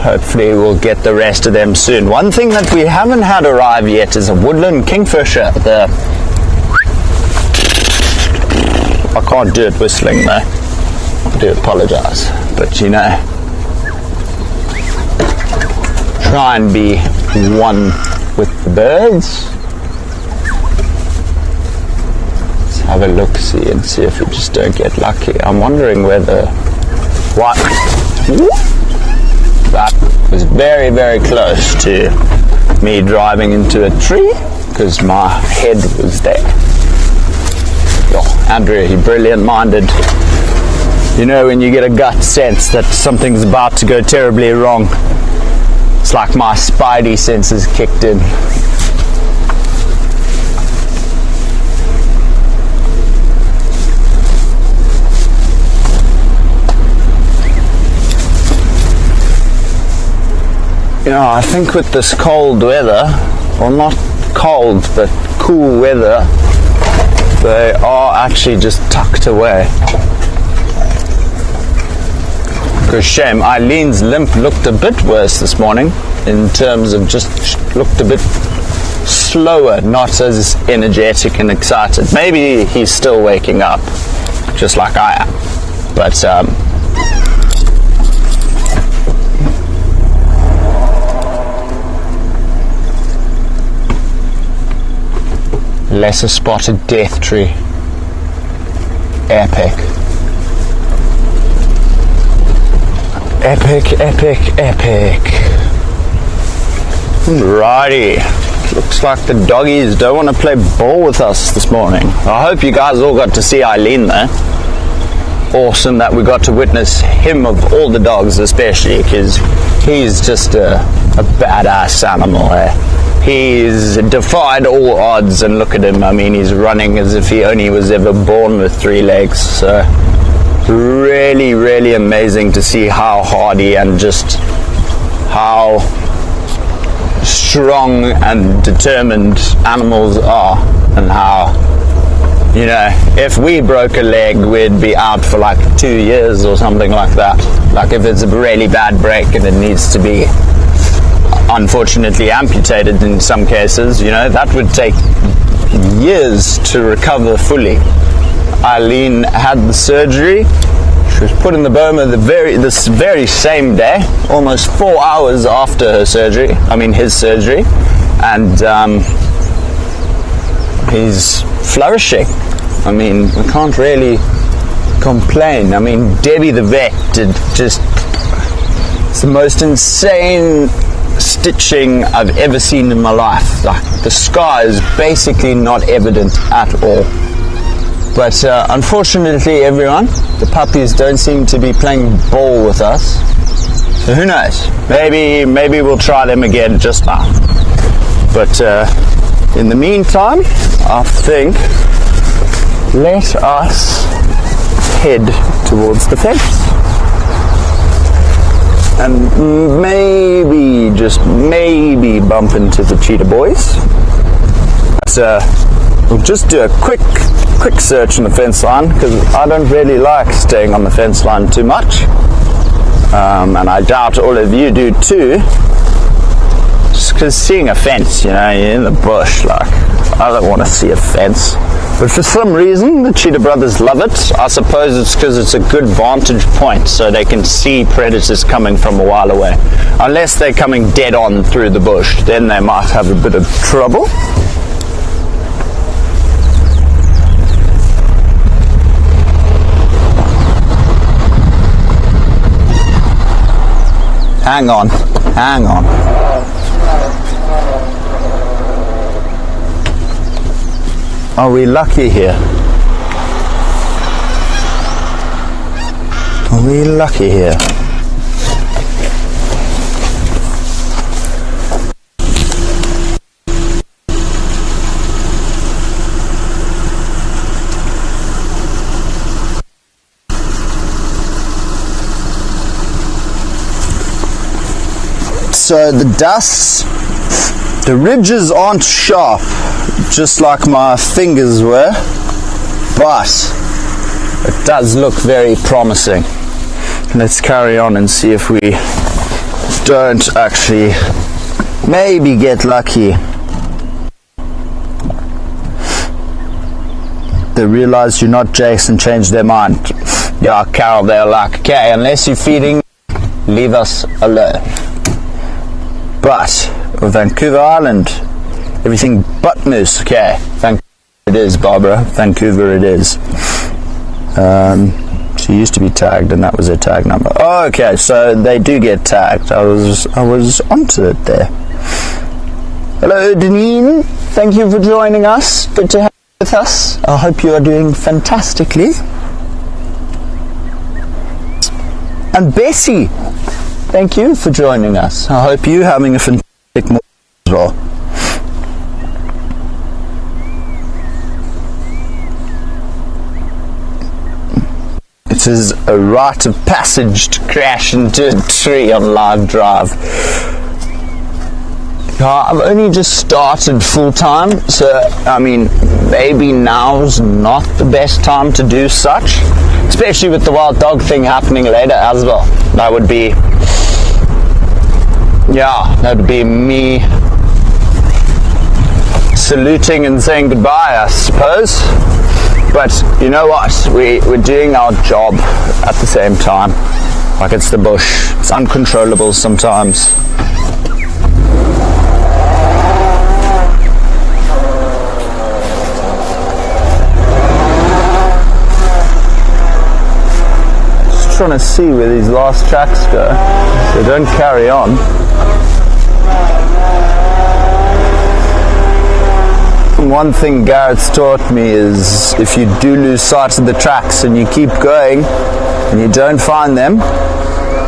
Hopefully we'll get the rest of them soon. One thing that we haven't had arrive yet is a woodland kingfisher. I can't do it whistling though. I do apologize. But you know, try and be one with the birds. Let's have a look-see and see if we just don't get lucky. I'm wondering whether what that was very, very close to me driving into a tree because my head was there. Oh, Andrew, he brilliant-minded. You know when you get a gut sense that something's about to go terribly wrong. It's like my spidey senses kicked in. You know, I think with this cold weather, well not cold, but cool weather, they are actually just tucked away. Because shame, Eileen's limp looked a bit worse this morning, in terms of just looked a bit slower, not as energetic and excited. Maybe he's still waking up, just like I am. But, lesser spotted death tree. Epic. Epic, epic, epic. Alrighty. Looks like the doggies don't want to play ball with us this morning. I hope you guys all got to see Eileen there. Awesome that we got to witness him of all the dogs especially, because he's just a badass animal, eh? He's defied all odds, and look at him. I mean, he's running as if he only was ever born with 3 legs. So really, really amazing to see how hardy and just how strong and determined animals are, and how, you know, if we broke a leg, we'd be out for like 2 years or something like that. Like if it's a really bad break and it needs to be unfortunately amputated in some cases, you know, that would take years to recover fully. Eileen had the surgery. She was put in the Boma this very same day, almost 4 hours after her surgery. I mean his surgery, and he's flourishing. I mean, we can't really complain. I mean, Debbie the vet did just, it's the most insane stitching I've ever seen in my life. Like, the scar is basically not evident at all. But unfortunately, everyone, the puppies don't seem to be playing ball with us. So who knows? Maybe we'll try them again just now. But in the meantime, I think let us head towards the fence. And maybe, just maybe, bump into the cheetah boys. So we'll just do a quick search on the fence line, because I don't really like staying on the fence line too much. And I doubt all of you do too. Just because seeing a fence, you know, you're in the bush, like, I don't want to see a fence. But for some reason, the cheetah brothers love it. I suppose it's because it's a good vantage point, so they can see predators coming from a while away. Unless they're coming dead on through the bush, then they might have a bit of trouble. Hang on. Are we lucky here? Are we lucky here? So the dusts, the ridges aren't sharp, just like my fingers were, but it does look very promising. Let's carry on and see if we don't actually maybe get lucky. They realize you're not Jace and change their mind. Yeah, Carol, they're like, okay, unless you're feeding, leave us alone. But Vancouver Island, everything but moose. Okay, Vancouver it is, Barbara. Vancouver it is. She used to be tagged, and that was her tag number. Oh, okay, so they do get tagged. I was onto it there. Hello, Deneen. Thank you for joining us. Good to have you with us. I hope you are doing fantastically. And Bessie, thank you for joining us. I hope you're having a fantastic morning as well. It is a rite of passage to crash into a tree on live drive. I've only just started full time, so I mean, maybe now's not the best time to do such, especially with the wild dog thing happening later as well. That would be, yeah, that would be me saluting and saying goodbye, I suppose. But you know what? We're doing our job at the same time. Like, it's the bush. It's uncontrollable sometimes. Just trying to see where these last tracks go, so don't carry on. One thing Gareth's taught me is if you do lose sight of the tracks and you keep going and you don't find them,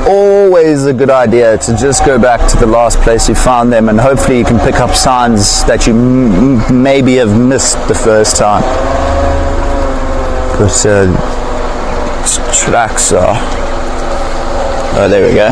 always a good idea to just go back to the last place you found them, and hopefully you can pick up signs that you maybe have missed the first time. But tracks are... Oh, there we go.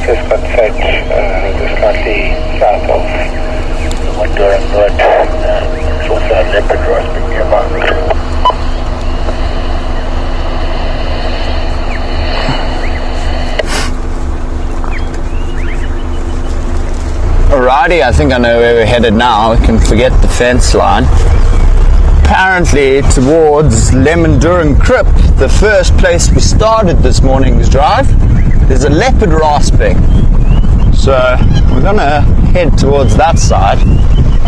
Just slightly south of Brent. It's also a leopard roasting nearby.
Alrighty, I think I know where we're headed now. We can forget the fence line. Apparently towards Lemon Crypt, the first place we started this morning's drive. there's a leopard rasping. So we're gonna head towards that side,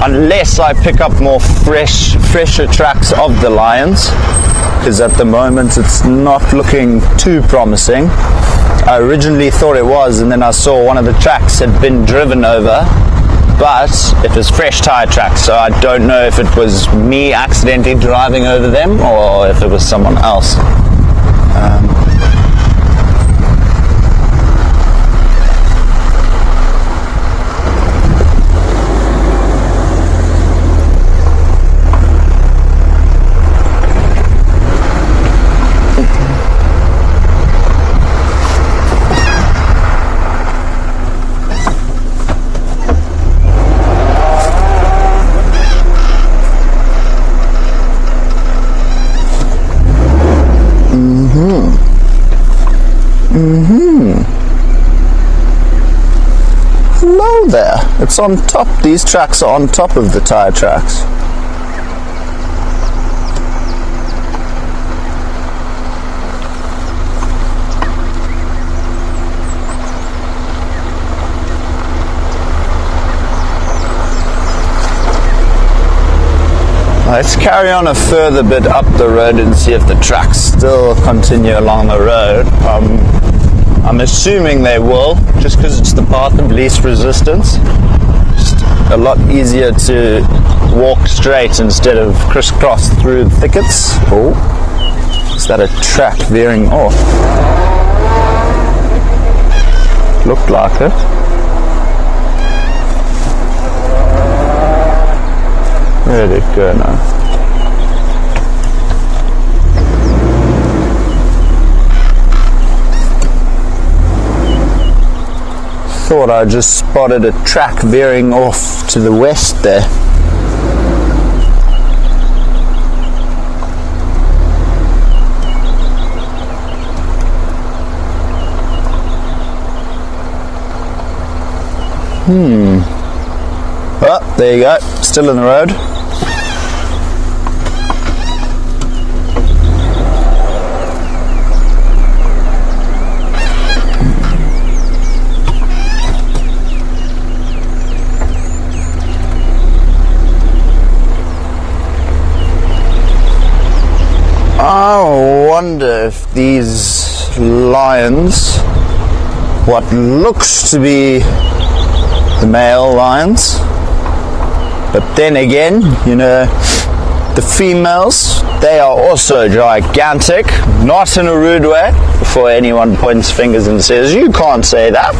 unless I pick up more fresher tracks of the lions, because at the moment it's not looking too promising. I originally thought it was, and then I saw one of the tracks had been driven over, but it was fresh tire tracks, so I don't know if it was me accidentally driving over them or if it was someone else. Hello there. It's on top. These tracks are on top of the tire tracks. Let's carry on a further bit up the road and see if the tracks still continue along the road. I'm assuming they will, just because it's the path of least resistance. Just a lot easier to walk straight instead of crisscross through the thickets. Oh, is that a track veering off? Looked like it. Where did it go now? Thought I just spotted a track veering off to the west there. Oh, there you go, still in the road. I wonder if these lions, what looks to be the male lions, but then again, you know, the females, they are also gigantic, not in a rude way, before anyone points fingers and says, you can't say that.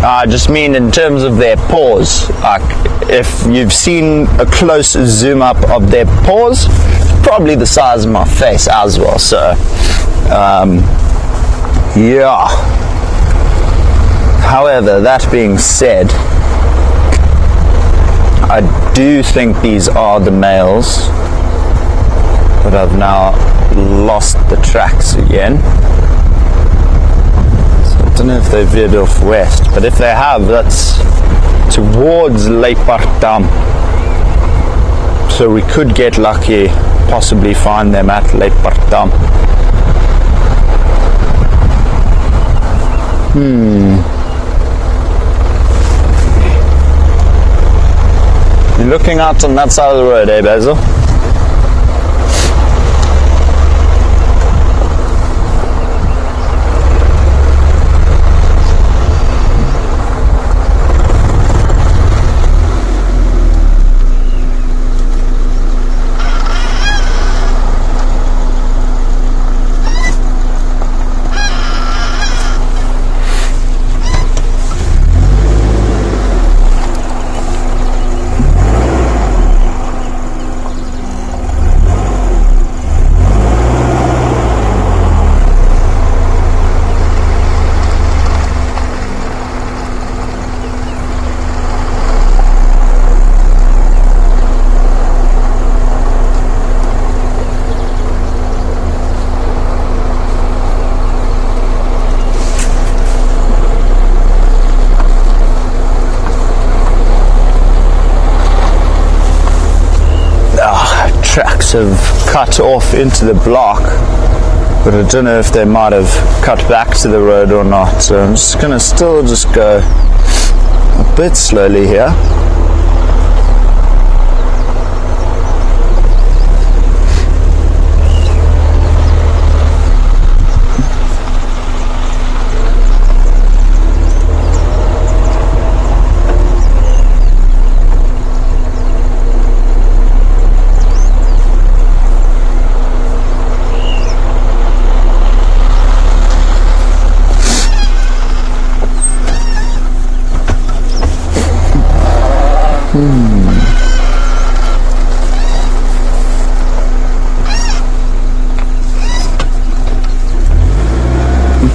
I just mean in terms of their paws. Like, if you've seen a close zoom up of their paws, probably the size of my face as well. So, yeah. However, that being said, I do think these are the males, but I've now lost the tracks again. So I don't know if they veered off west, but if they have, that's towards Rietspruit Dam. So we could get lucky, possibly find them at Rietspruit Dam. You're looking out on that side of the road, eh, Basil? Tracks have cut off into the block but I don't know if they might have cut back to the road or not, so I'm just gonna still just go a bit slowly here.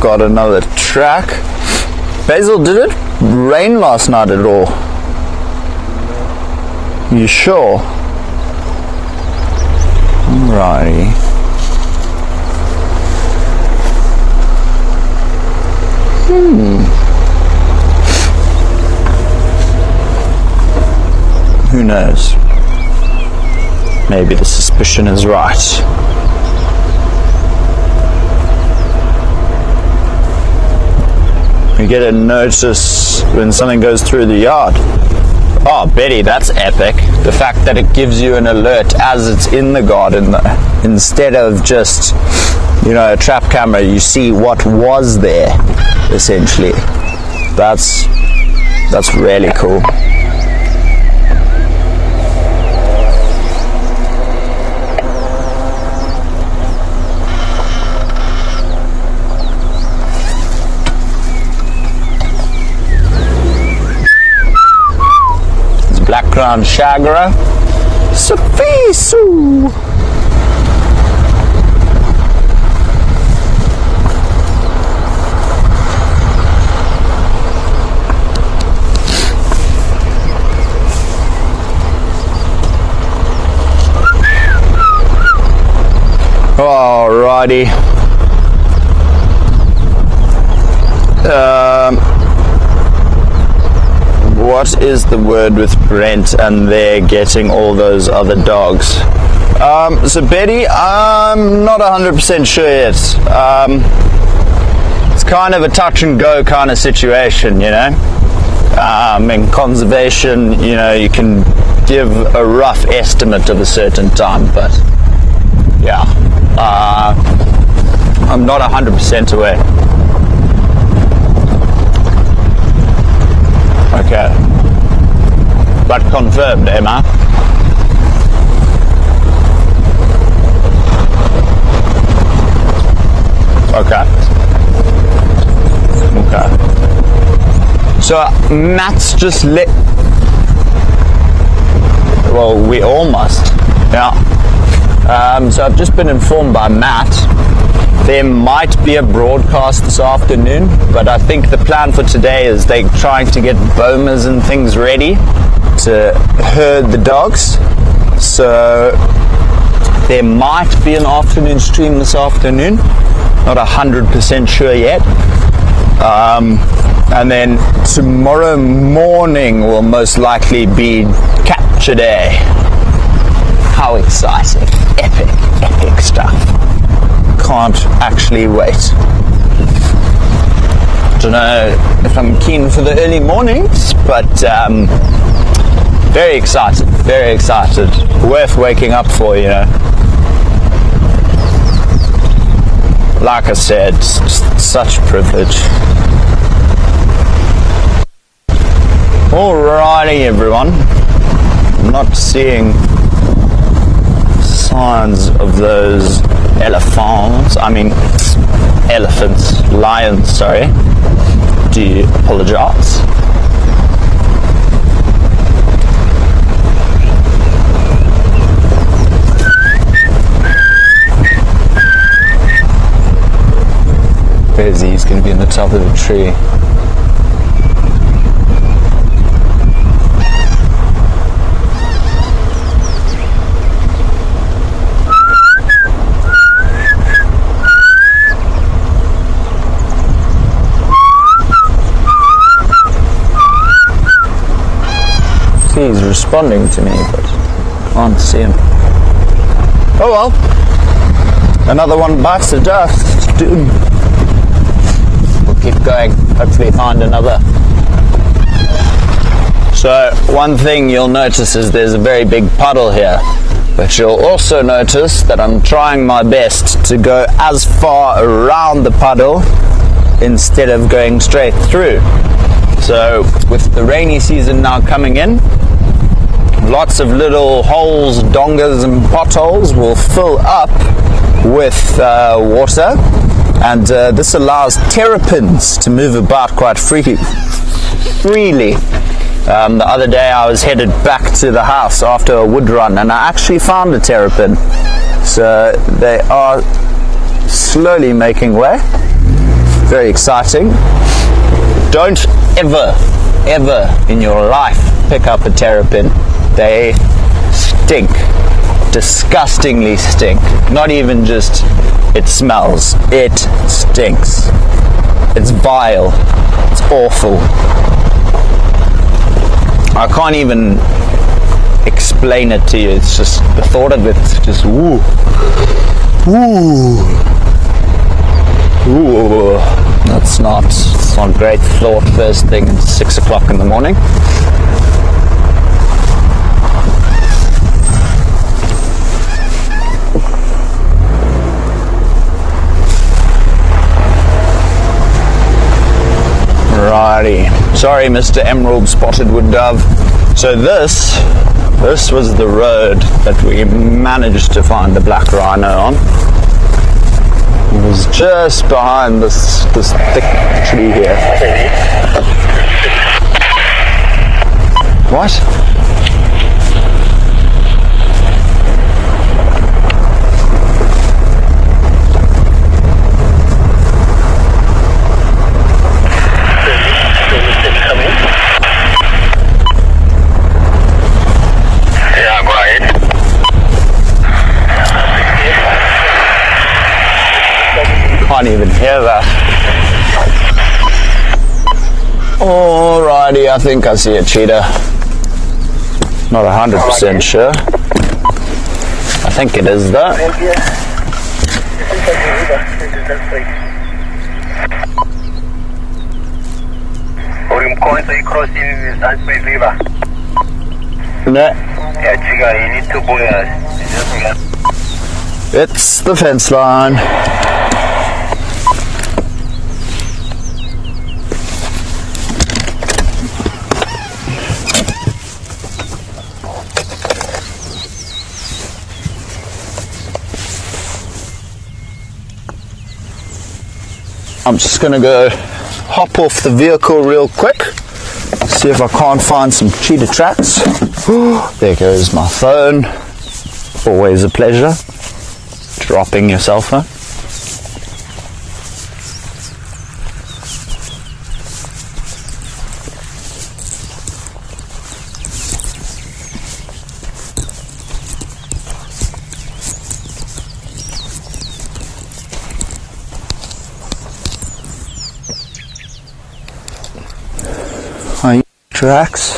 Got another track. Basil, did it rain last night at all? You sure? Alrighty. Who knows? Maybe the suspicion is right. You get a notice when something goes through the yard. Oh, Betty, that's epic. The fact that it gives you an alert as it's in the garden, instead of just, you know, a trap camera, you see what was there, essentially. That's really cool. Black crown shagara, Safisu. Alrighty. What is the word with Brent and they're getting all those other dogs? So Betty, I'm not 100% sure yet. It's kind of a touch and go kind of situation, you know. In conservation, you know, you can give a rough estimate of a certain time, but yeah, I'm not 100% aware. Okay, but confirmed, Emma. Okay. So Matt's just well, we all must. Yeah. So I've just been informed by Matt. There might be a broadcast this afternoon, but I think the plan for today is they're trying to get bomas and things ready to herd the dogs. So there might be an afternoon stream this afternoon. Not 100% sure yet. And then tomorrow morning will most likely be capture day. How exciting. Epic stuff. Can't actually wait. Don't know if I'm keen for the early mornings, but very excited. Worth waking up for, you know. Like I said, such privilege. Alrighty, everyone. I'm not seeing signs of those elephants. Lions, sorry. Do apologize. He's going to be in the top of the tree. See, he's responding to me, but can't see him. Oh well. Another one bites the dust. Dude. We'll keep going. Hopefully find another. So one thing you'll notice is there's a very big puddle here. But you'll also notice that I'm trying my best to go as far around the puddle instead of going straight through. So with the rainy season now coming in, lots of little holes, dongas and potholes will fill up with water, and this allows terrapins to move about quite freely. The other day I was headed back to the house after a wood run, and I actually found a terrapin. So they are slowly making way. Very exciting. Don't ever in your life pick up a terrapin. They stink. Disgustingly stink. Not even just it smells. It stinks. It's vile. It's awful. I can't even explain it to you. It's just the thought of it's just woo. That's not a great thought first thing at 6 o'clock in the morning. Alrighty. Sorry, Mr. Emerald Spotted Wood Dove. So this was the road that we managed to find the black rhino on. It was just behind this thick tree here. What? Can't even hear that. Alrighty, I think I see a cheetah. Not 100% sure. I think it is though. No.
You need to buy
It's the fence line. I'm just going to go hop off the vehicle real quick, see if I can't find some cheetah tracks. There goes my phone. Always a pleasure. Dropping your cell phone. Tracks.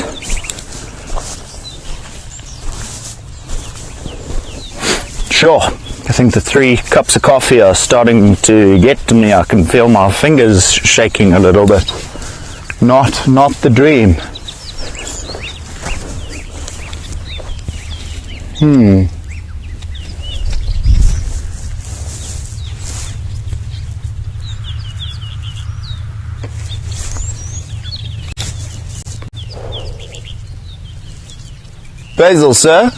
Sure, I think the 3 cups of coffee are starting to get to me. I can feel my fingers shaking a little bit. Not the dream. Basil, sir?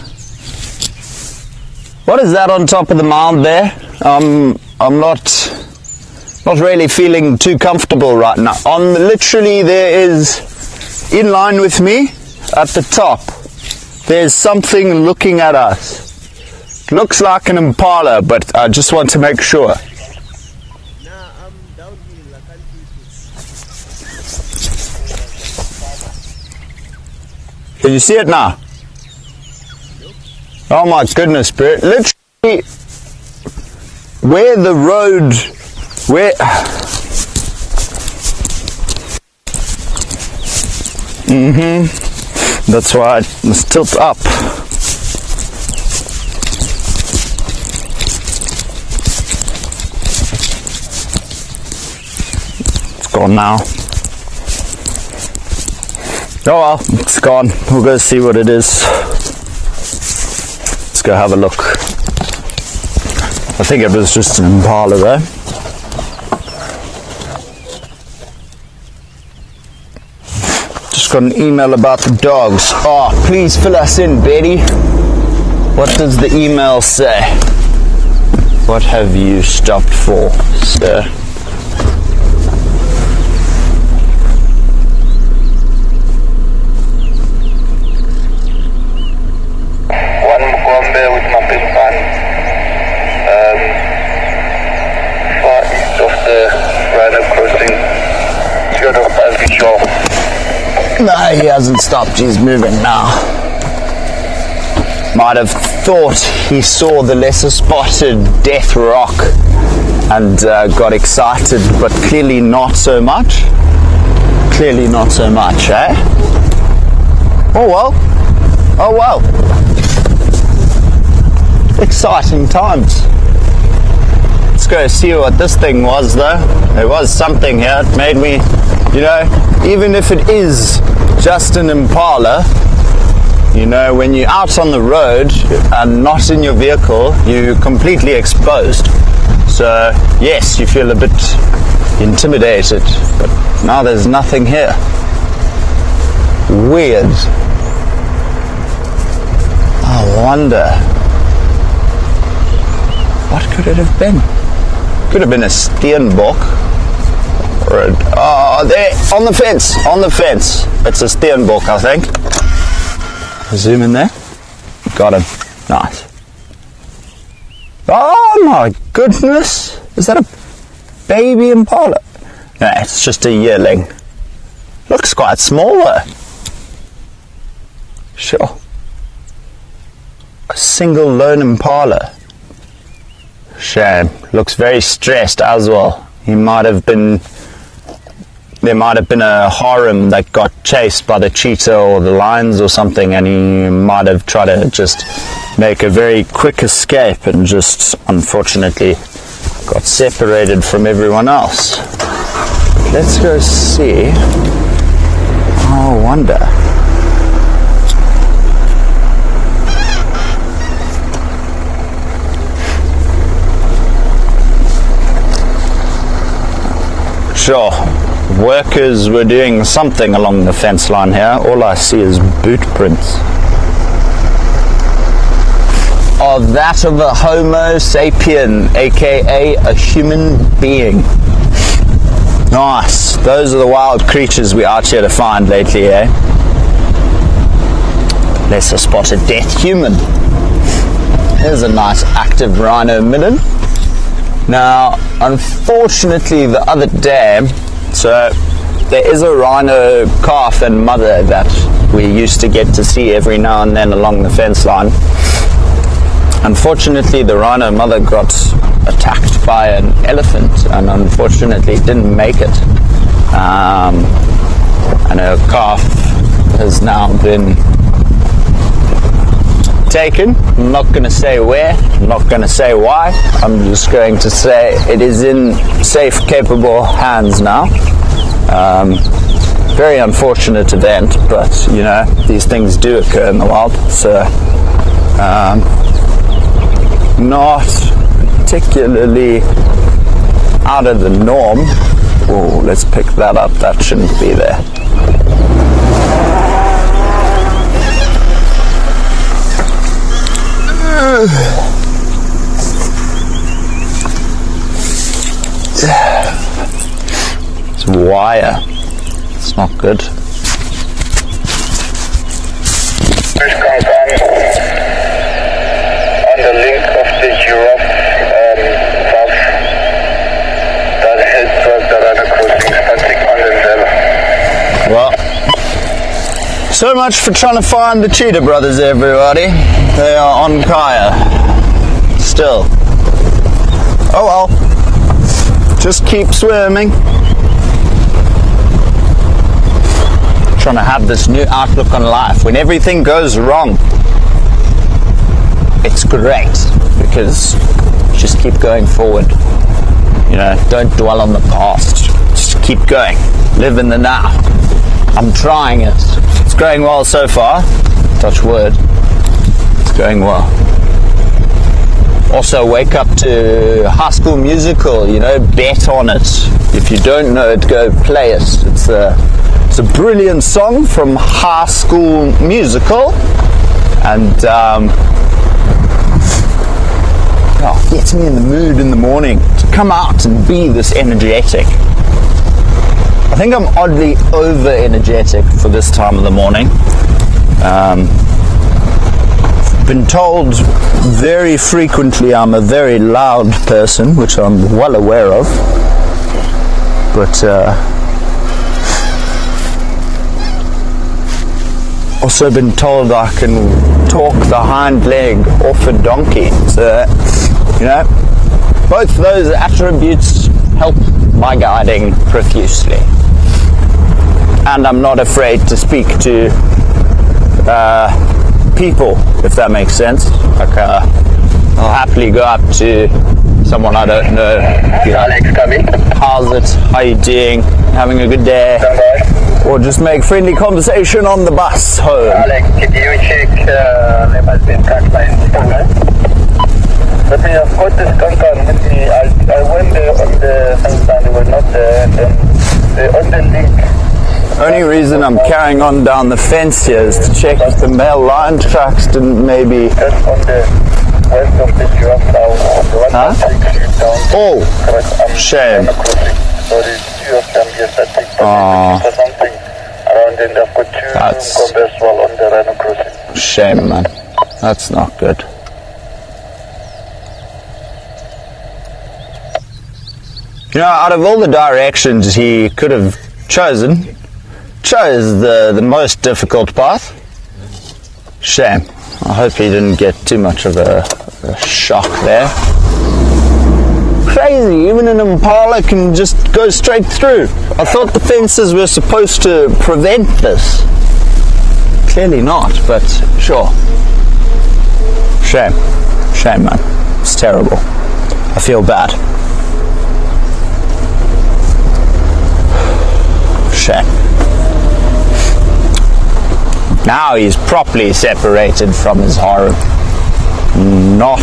What is that on top of the mound there? I'm not really feeling too comfortable right now. Literally there is, in line with me, at the top, there's something looking at us. It looks like an impala, but I just want to make sure.
Nah, I'm down here. I can't see it.
Can you see it now? Oh my goodness, Brent. Literally, where the road, that's why I must tilt up. gone now. Oh well, it's gone. We'll go see what it is. Let's go have a look. I think it was just an impala though. Just got an email about the dogs. Oh, please fill us in, Betty. What does the email say? What have you stopped for, sir?
One Mkwambe with my big son. Far east of the Rhino crossing. Short of Albichor.
No, he hasn't stopped. He's moving now. Might have thought he saw the lesser spotted death rock and got excited, but clearly not so much. Clearly not so much, eh? Oh well. Oh well. Exciting times. Let's go see what this thing was though. There was something here. It made me, you know, even if it is just an impala, you know, when you're out on the road and not in your vehicle, you're completely exposed. So yes, you feel a bit intimidated, but now there's nothing here. Weird. I wonder, what could it have been? Could have been a steenbok. Or a, oh, there, on the fence, on the fence. It's a steenbok, I think. Zoom in there. Got him. Nice. Oh my goodness. Is that a baby impala? No, it's just a yearling. Looks quite small though. Sure. A single lone impala. Shame. Looks very stressed as well. He might have been... There might have been a harem that got chased by the cheetah or the lions or something, and he might have tried to just make a very quick escape and just unfortunately got separated from everyone else. Let's go see. I wonder. Sure. Workers were doing something along the fence line here. All I see is boot prints. Of that of a Homo sapien, aka a human being. Nice. Those are the wild creatures we're out here to find lately, eh? Lesser spotted death human. There's a nice active rhino midden. Now, unfortunately, the other day, so there is a rhino calf and mother that we used to get to see every now and then along the fence line. Unfortunately, the rhino mother got attacked by an elephant and unfortunately didn't make it. And her calf has now been taken. I'm not going to say where, I'm not going to say why, I'm just going to say it is in safe, capable hands now. Very unfortunate event, but you know, these things do occur in the wild, so not particularly out of the norm. Oh, let's pick that up, that shouldn't be there. It's wire. It's not good.
On the link of the giraffe valve, that head towards the Rhino crossing, static on the level.
Well, so much for trying to find the cheetah brothers, everybody. They are on Kaya. Still. Oh well. Just keep swimming. Trying to have this new outlook on life. When everything goes wrong, it's great because you just keep going forward. You know, don't dwell on the past. Just keep going. Live in the now. I'm trying it. It's going well so far. Touch wood. It's going well. Also, wake up to High School Musical, you know, bet on it. If you don't know it, go play it. It's a brilliant song from High School Musical, and gets me in the mood in the morning to come out and be this energetic. I think I'm oddly over energetic for this time of the morning. Been told very frequently I'm a very loud person, which I'm well aware of, but also been told I can talk the hind leg off a donkey. So, you know, both those attributes help my guiding profusely, and I'm not afraid to speak to people, if that makes sense. Like, I'll happily go up to someone I don't know.
Alex coming.
How's it? How you doing? Having a good day? Or just make friendly conversation on the bus home.
Alex, can you check there must be a track line? But me, I've got this contact with me. I went there on the sunshine, they were not there, and then they're on the link.
Only reason I'm carrying on down the fence here is to check if the male lion tracks didn't maybe...
Just on the west of the giraffe town, the one that takes you down.
Oh, shame.
So there's two of them, yes, I think, for something around, and I've got two as well on the rhino crossing.
Shame, man. That's not good. You know, out of all the directions he could have chose the most difficult path. Shame. I hope he didn't get too much of a shock there. Crazy, even an impala can just go straight through. I thought the fences were supposed to prevent this. Clearly not, but sure. Shame. Shame, man. It's terrible. I feel bad. Shame. Now he's properly separated from his harem. Not.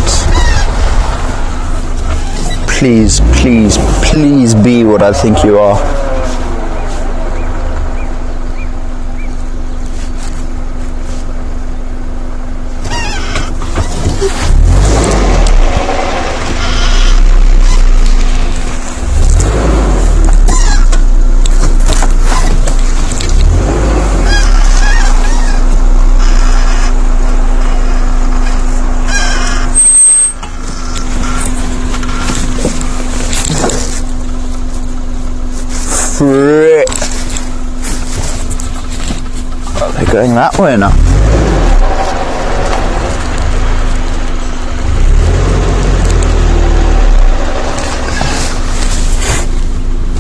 Please, please, please be what I think you are. Oh, they're going that way now.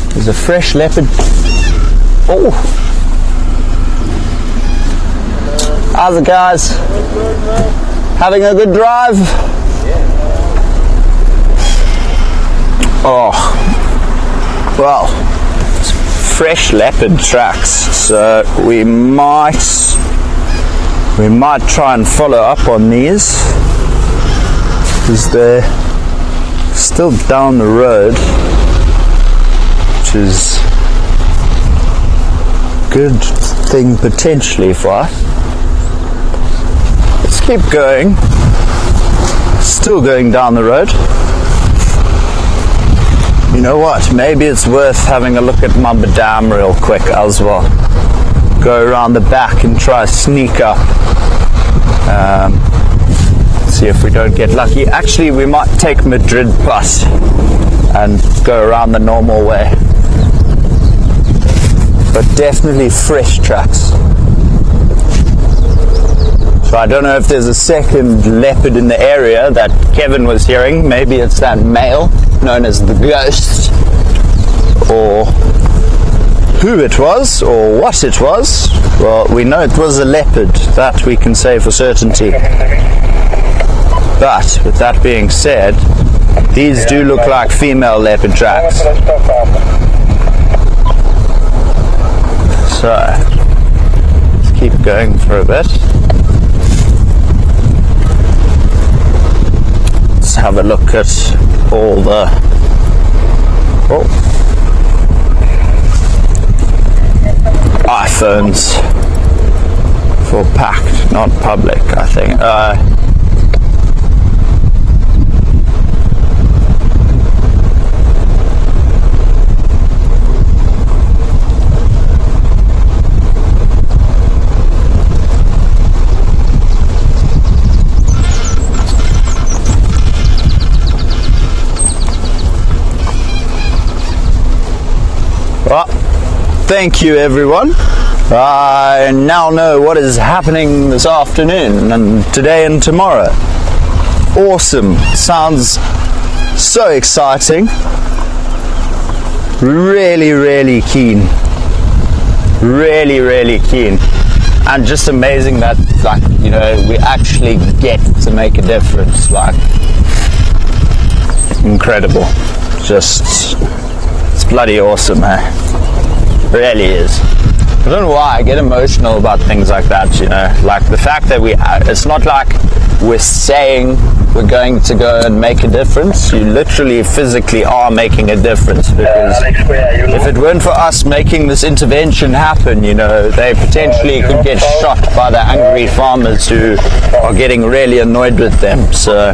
There's a fresh leopard. Oh! How's it, guys? Having a good drive? Oh. Well. Fresh leopard tracks, so we might try and follow up on these, because they're still down the road, which is a good thing potentially for us. Let's keep going. Still going down the road. You know what, maybe it's worth having a look at Mamba Dam real quick as well. Go around the back and try to sneak up. See if we don't get lucky. Actually, we might take Madrid Plus and go around the normal way. But definitely fresh tracks. So I don't know if there's a second leopard in the area that Kevin was hearing. Maybe it's that male known as the ghost, or who it was, or what it was. Well, we know it was a leopard, that we can say for certainty. But with that being said, these do look like female leopard tracks. So let's keep going for a bit. Let's have a look at all the iPhones for packed, not public, I think. Well, thank you everyone. I now know what is happening this afternoon and today and tomorrow. Awesome. Sounds so exciting. Really keen. Really keen. And just amazing that, like, you know, we actually get to make a difference. Like, incredible. Just, it's bloody awesome, eh? Really is. I don't know why I get emotional about things like that, you know, like the fact that it's not like we're saying we're going to go and make a difference. You literally physically are making a difference, because if it weren't for us making this intervention happen, you know, they potentially could get shot by the angry farmers who are getting really annoyed with them. So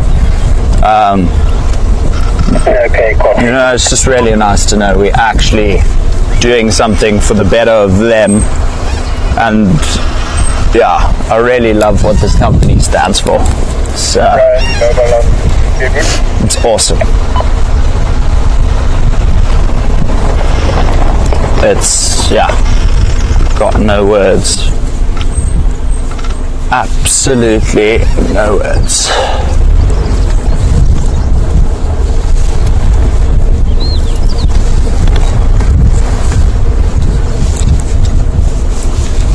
you know, it's just really nice to know we're actually doing something for the better of them. And yeah, I really love what this company stands for. So it's awesome. It's, yeah, got no words. Absolutely no words.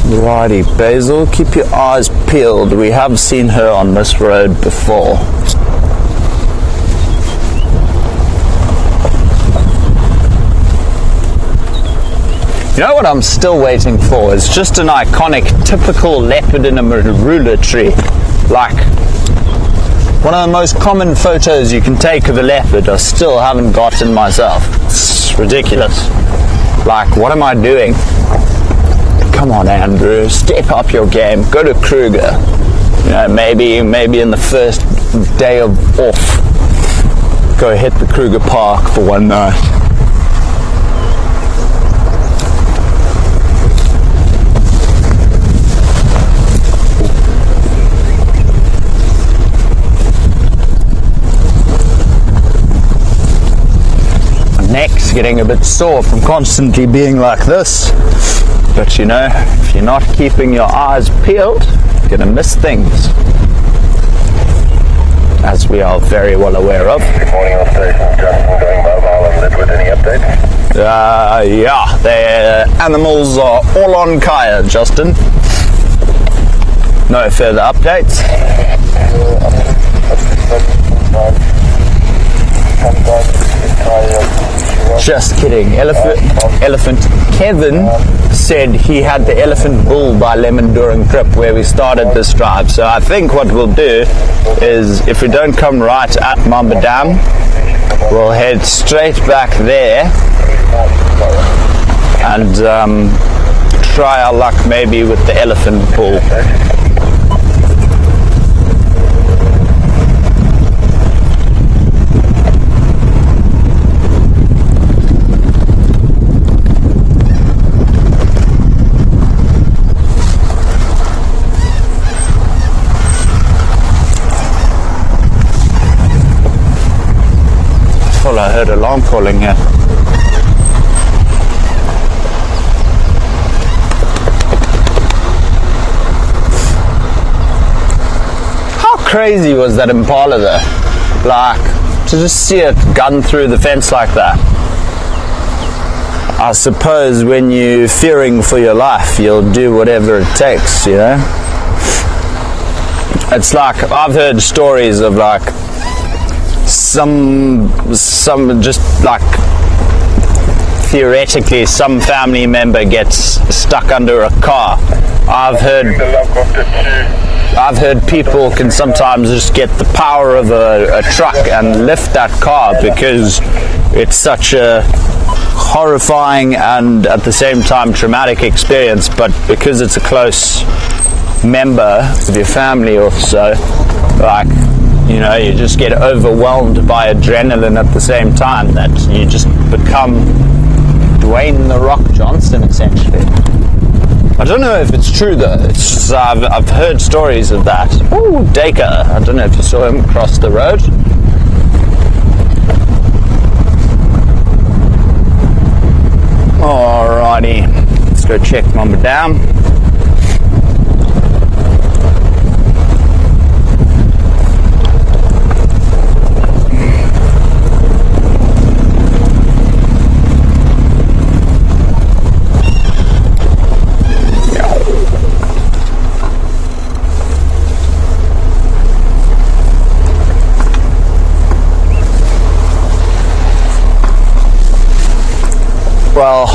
Righty, Basil, keep your eyes peeled. We have seen her on this road before. You know what I'm still waiting for is just an iconic, typical leopard in a marula tree. Like, one of the most common photos you can take of a leopard I still haven't gotten myself. It's ridiculous. Like, what am I doing? Come on, Andrew, step up your game. Go to Kruger. You know, maybe in the first day of off, go hit the Kruger Park for one night. My neck's getting a bit sore from constantly being like this. But you know, if you're not keeping your eyes peeled, you're going to miss things. As we are very well aware of.
Good morning, all stations. Justin going mobile and lit with any updates?
Yeah, the animals are all on Kaya, Justin. No further updates. Just kidding. Elephant Kevin said he had the elephant bull by Lemon Crip where we started this drive. So I think what we'll do is, if we don't come right at Mamba Dam, we'll head straight back there and try our luck maybe with the elephant bull. I heard alarm calling here. How crazy was that Impala though? Like, to just see it gun through the fence like that. I suppose when you're fearing for your life, you'll do whatever it takes, you know? It's like, I've heard stories of like, some just like theoretically some family member gets stuck under a car. I've heard people can sometimes just get the power of a truck and lift that car because it's such a horrifying and at the same time traumatic experience, but because it's a close member of your family or so, like, you know, you just get overwhelmed by adrenaline at the same time that you just become Dwayne "The Rock" Johnson, essentially. I don't know if it's true though. It's just, I've heard stories of that. Ooh, Dacre. I don't know if you saw him cross the road. Alrighty, let's go check Mama Dam. Well,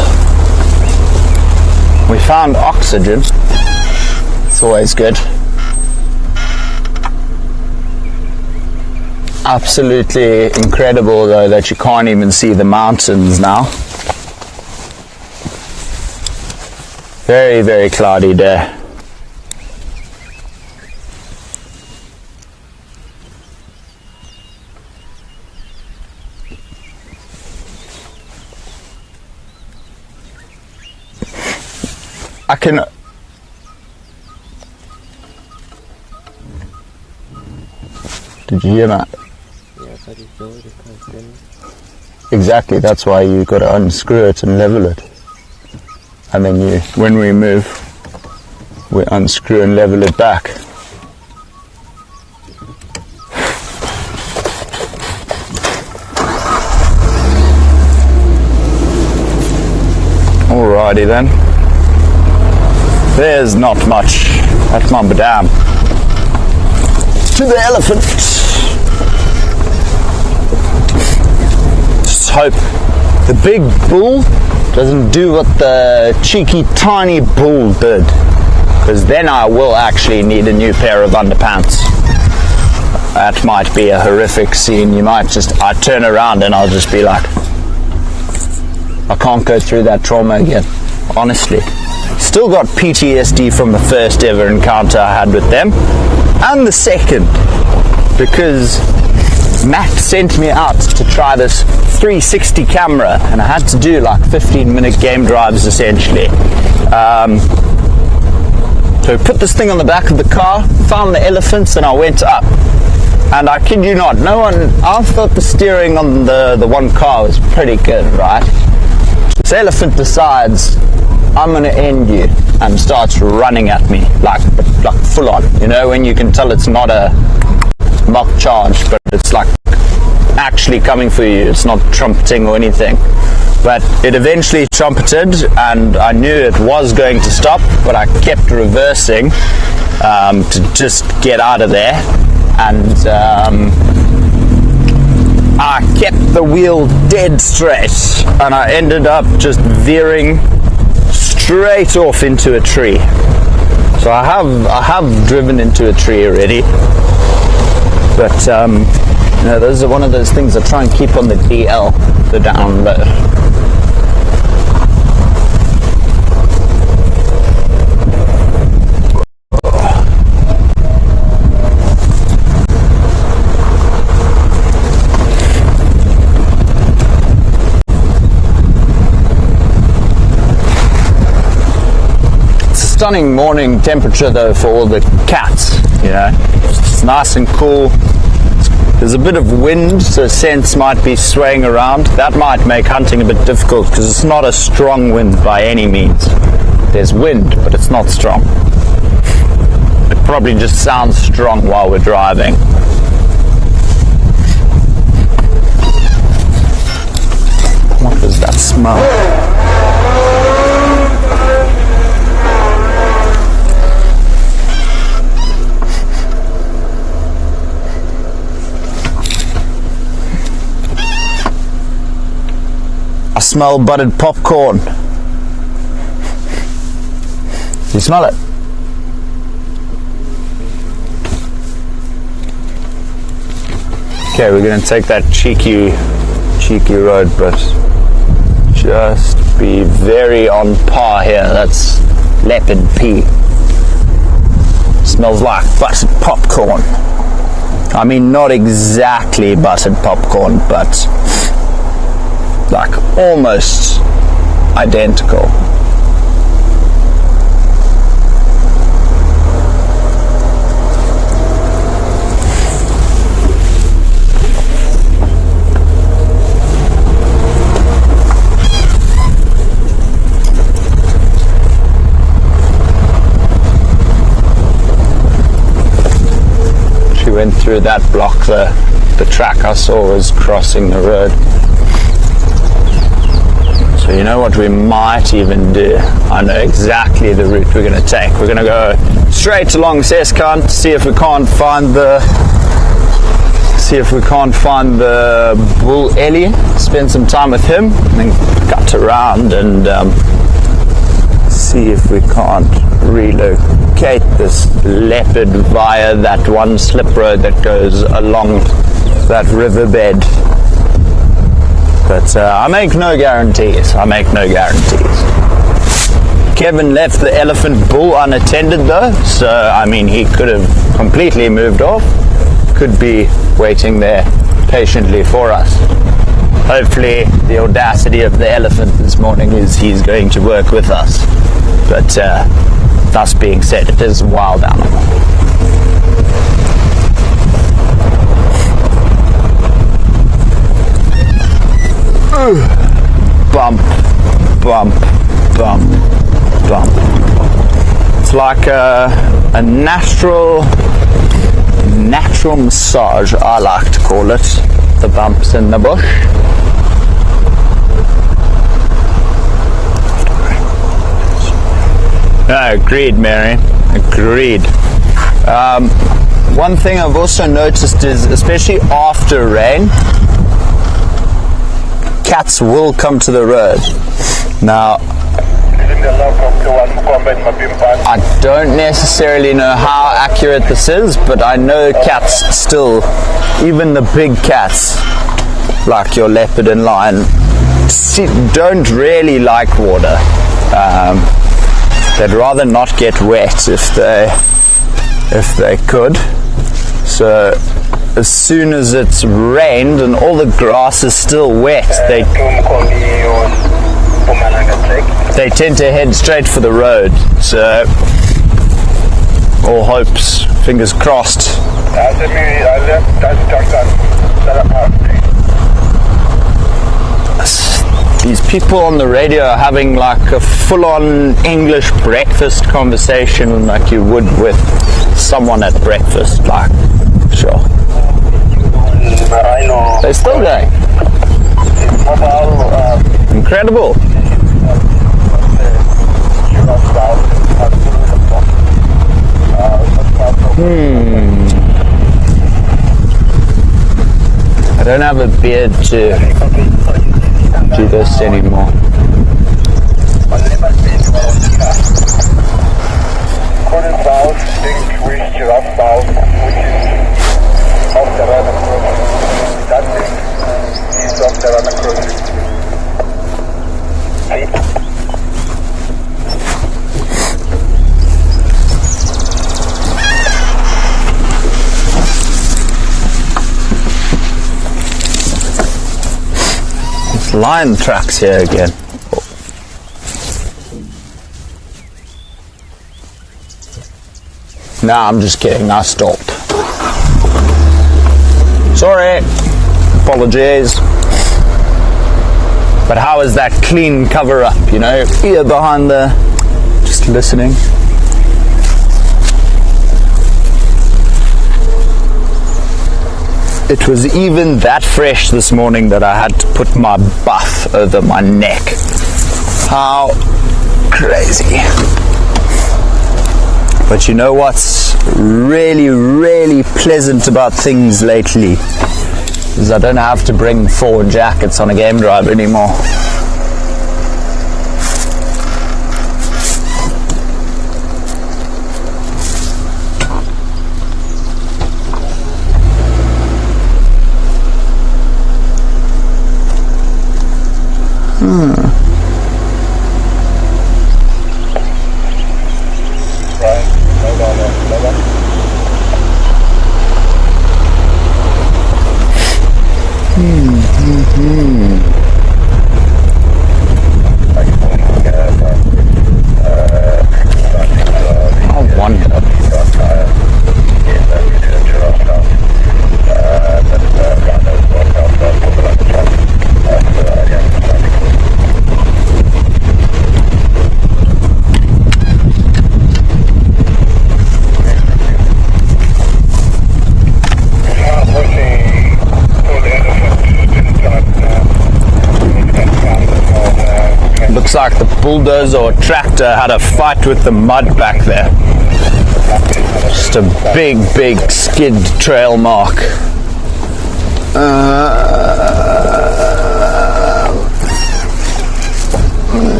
we found oxygen. It's always good. Absolutely incredible though that you can't even see the mountains now. Very, very cloudy day. I can... Did you hear that?
Yeah, I thought you showed it comes in.
Exactly, that's why you got to unscrew it and level it. And then you, when we move, we unscrew and level it back. Alrighty then. There's not much at Mamba Dam. To the elephant. Just hope the big bull doesn't do what the cheeky tiny bull did, because then I will actually need a new pair of underpants. That might be a horrific scene. You might just, I turn around and I'll just be like, I can't go through that trauma again, honestly. Still got PTSD from the first ever encounter I had with them, and the second, because Matt sent me out to try this 360 camera, and I had to do like 15-minute game drives essentially. So I put this thing on the back of the car, found the elephants, and I went up. And I kid you not, I thought the steering on the one car was pretty good, right? This elephant decides, I'm gonna end you, and starts running at me like full on. You know, when you can tell it's not a mock charge, but it's like actually coming for you. It's not trumpeting or anything. But it eventually trumpeted, and I knew it was going to stop, but I kept reversing to just get out of there. And I kept the wheel dead straight, and I ended up just veering straight off into a tree. So I have driven into a tree already, but you know, those are one of those things I try and keep on the DL, the down low. Stunning morning temperature though for all the cats, you know. It's nice and cool. There's a bit of wind, so scents might be swaying around. That might make hunting a bit difficult because it's not a strong wind by any means. There's wind, but it's not strong. It probably just sounds strong while we're driving. What was that smell? I smell buttered popcorn. You smell it? Okay, we're going to take that cheeky road, but just be very on par here. That's leopard pea. Smells like buttered popcorn. I mean, not exactly buttered popcorn, but like almost identical. Went through that block. The track I saw was crossing the road. So you know what we might even do? I know exactly the route we're going to take. We're going to go straight along Seskant, see if we can't find the bull Ellie, spend some time with him, and then cut around and see if we can't relocate this leopard via that one slip road that goes along that riverbed. But I make no guarantees. Kevin left the elephant bull unattended though, so I mean he could have completely moved off, could be waiting there patiently for us. Hopefully the audacity of the elephant this morning is he's going to work with us. But thus being said, it is a wild animal. Bump, bump, bump, bump. It's like a natural massage, I like to call it, the bumps in the bush. Agreed, Mary. Agreed. One thing I've also noticed is, especially after rain, cats will come to the road. Now, I don't necessarily know how accurate this is, but I know cats still, even the big cats, like your leopard and lion, don't really like water. They'd rather not get wet if they could. So as soon as it's rained and all the grass is still wet, they tend to head straight for the road. So all hopes, fingers crossed. These people on the radio are having like a full-on English breakfast conversation like you would with someone at breakfast, like, sure. They're still going. Incredible. I don't have a beard to do this anymore. Lion tracks here again. Nah, I'm just kidding. I stopped. Sorry. Apologies. But how is that clean cover up, you know? Ear behind the... just listening. It was even that fresh this morning that I had to put my buff over my neck. How crazy. But you know what's really, really pleasant about things lately is I don't have to bring 4 jackets on a game drive anymore. looks like the bulldozer or tractor had a fight with the mud back there. Just a big skid trail mark.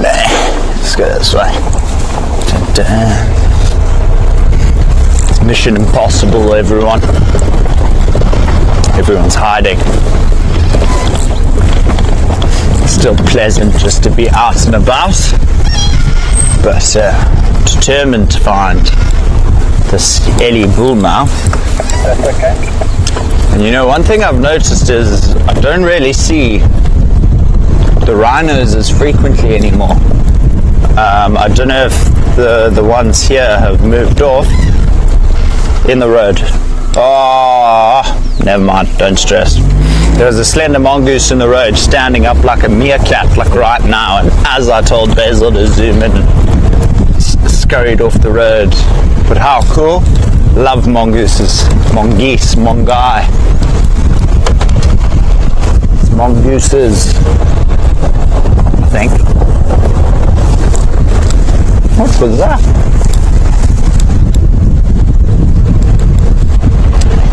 Let's go this way. It's Mission Impossible, everyone. Everyone's hiding. Still pleasant just to be out and about, but determined to find this Ellie bull now.
That's okay.
And you know, one thing I've noticed is I don't really see the rhinos as frequently anymore. I don't know if the ones here have moved off in the road. Oh, never mind, don't stress. There was a slender mongoose in the road standing up like a meerkat, like right now, and as I told Basil to zoom in, scurried off the road. But how cool. Love mongooses. Mongoose, mongai. It's mongooses, I think. What was that?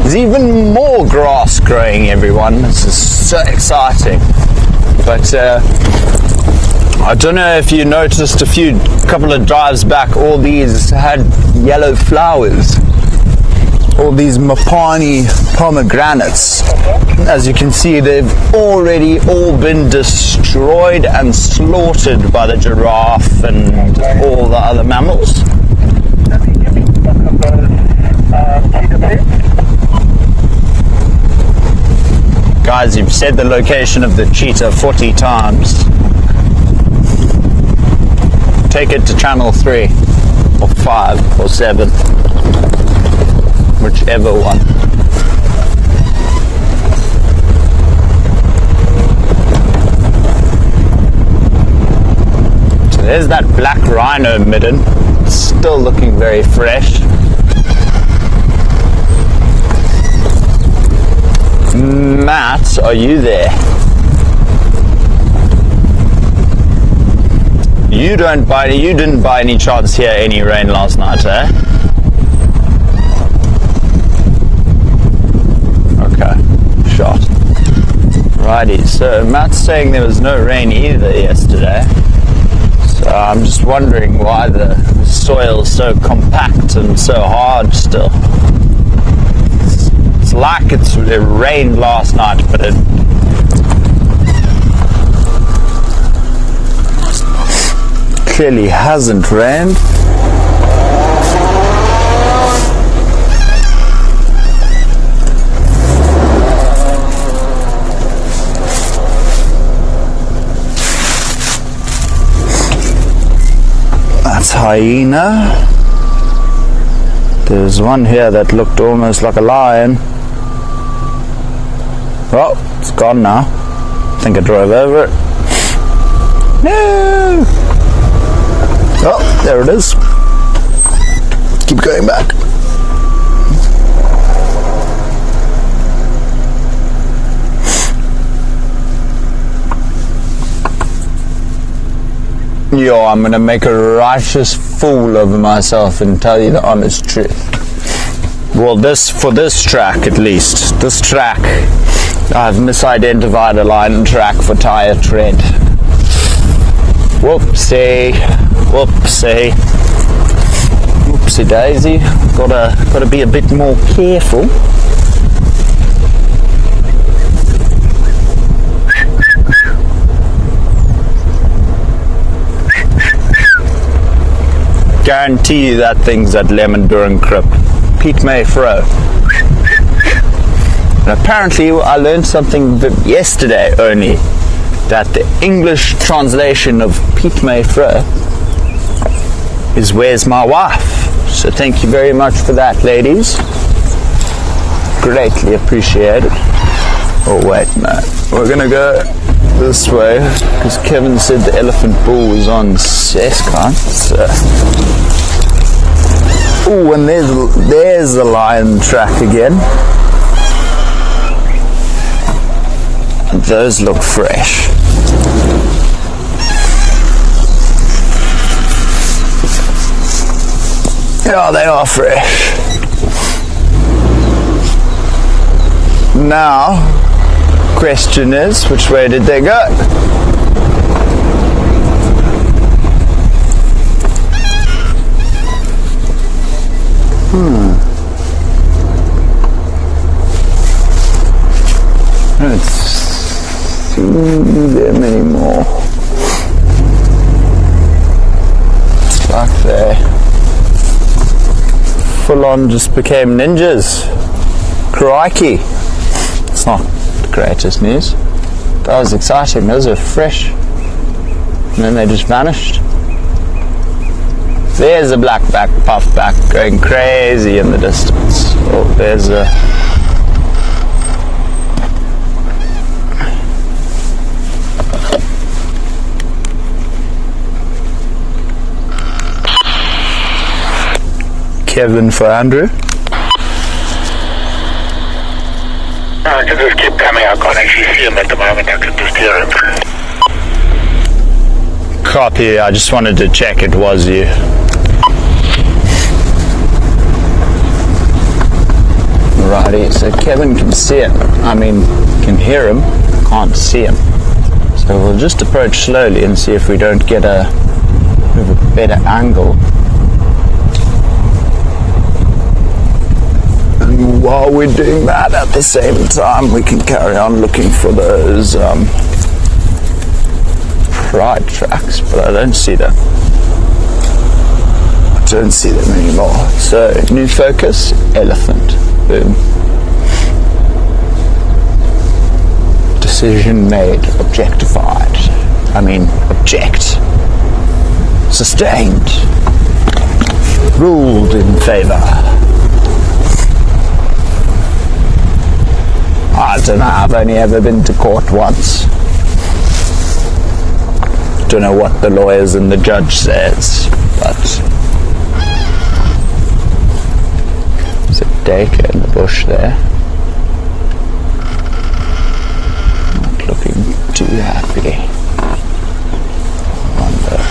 There's even more grass growing, everyone. This is so exciting. But I don't know if you noticed a couple of drives back, all these had yellow flowers. All these Mapani pomegranates. As you can see, they've already all been destroyed and slaughtered by the giraffe and all the other mammals. Guys, you've said the location of the cheetah 40 times. Take it to channel 3 or 5 or 7, whichever one. So there's that black rhino midden, still looking very fresh. Matt, are you there? You didn't by any chance hear any rain last night, eh? Okay, shot. Righty, so Matt's saying there was no rain either yesterday. So I'm just wondering why the soil's so compact and so hard still. It's like it rained last night, but it clearly hasn't rained. That's hyena. There's one here that looked almost like a lion. Oh, it's gone now. I think I drove over it. No! Oh, there it is. Keep going back. Yo, I'm gonna make a righteous fool of myself and tell you the honest truth. Well, for this track at least. This track, I've misidentified a line track for tire tread. Whoopsie daisy. Gotta be a bit more careful. Guarantee you that thing's at Lemon Duran Crip. Pete May Fro. And apparently I learned something yesterday only, that the English translation of Pete May Fro is Where's My Wife? So thank you very much for that, ladies. Greatly appreciated. Oh wait, no. We're gonna go this way because Kevin said the elephant bull was on Sescon. So. Oh, and there's the lion track again. Those look fresh. Yeah, they are fresh. Now, question is, which way did they go? I don't see them anymore. It's like they full on just became ninjas. Crikey. It's not the greatest news. That was exciting. Those are fresh. And then they just vanished. There's a blackback puffback going crazy in the distance. Oh, there's a... Kevin for Andrew.
I can just keep coming. I can't actually see him at the moment. I can just hear him.
Copy. I just wanted to check it was you. Righty, so Kevin can see it. I mean, can hear him, can't see him. So we'll just approach slowly and see if we don't get a better angle. And while we're doing that, at the same time, we can carry on looking for those pride tracks, but I don't see them. I don't see them anymore. So, new focus, elephant. Boom. Decision made, objectified. I mean, object. Sustained. Ruled in favour. I don't know, I've only ever been to court once. Don't know what the lawyers and the judge says, but there's a dacre in the bush there. Not looking too happy. I wonder.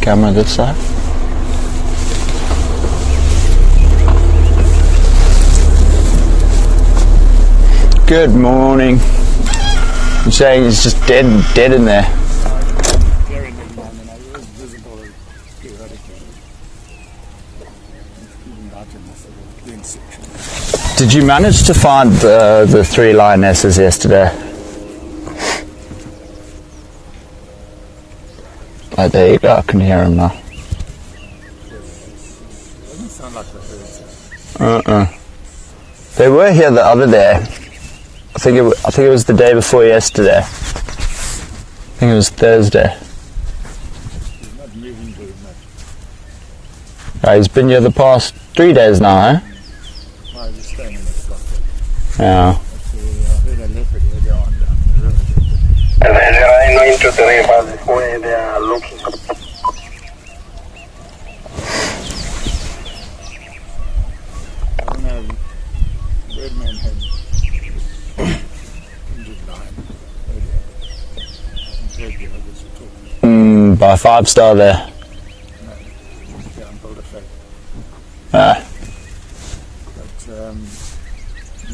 Camera this side. Good morning. You're saying it's just dead in there. Did you manage to find the 3 lionesses yesterday? Oh, there you go, I can hear him now.
Doesn't sound like the birds.
They were here the other day. I think it was the day before yesterday. I think it was Thursday.
He's not moving very much.
He's been here the past 3 days now, eh?
Why is he staying in the block?
Yeah.
I heard a leopard earlier on down the river.
And then I know into the river where they are looking.
I don't know, Birdman had injured lion earlier. I haven't heard the others talking.
By 5-star there.
No, down Boulderford.
Ah.
But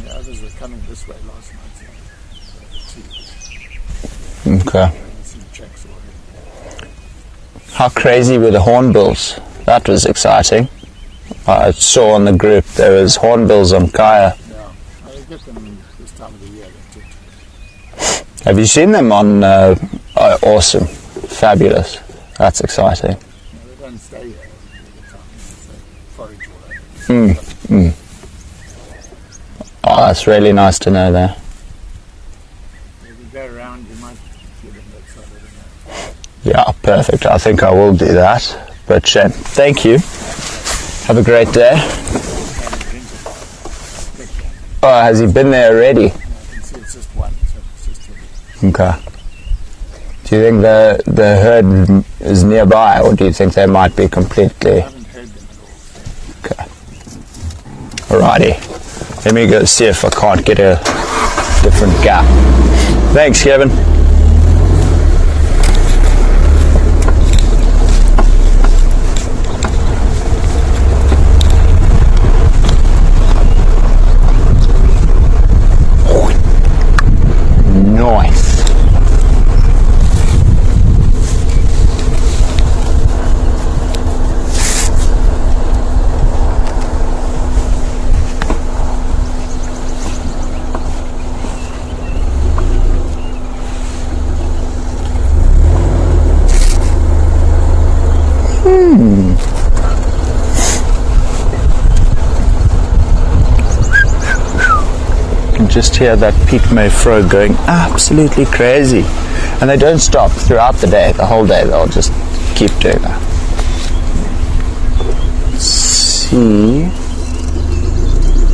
the others were coming this way last night. So
Okay.
I didn't see tracks already.
How crazy were the hornbills? That was exciting. I saw on the group there was hornbills on Kaya.
Yeah, I get them this time of the year.
Have you seen them on? Oh, awesome, fabulous. That's exciting.
No, they don't stay here all the time. They forage all over.
Oh, that's really nice to know there.
If you go around, you might see them that side of the map.
Yeah, perfect. I think I will do that. But thank you. Have a great day. Oh, has he been there already?
I can see it's just one, so it's just a,
Okay. Do you think the herd is nearby, or do you think they might be completely...
I haven't heard them at all.
Okay. Alrighty. Let me go see if I can't get a different gap. Thanks, Kevin. Nice. Just hear that peak mayfro going absolutely crazy, and they don't stop throughout the day. The whole day they'll just keep doing that. Let's see,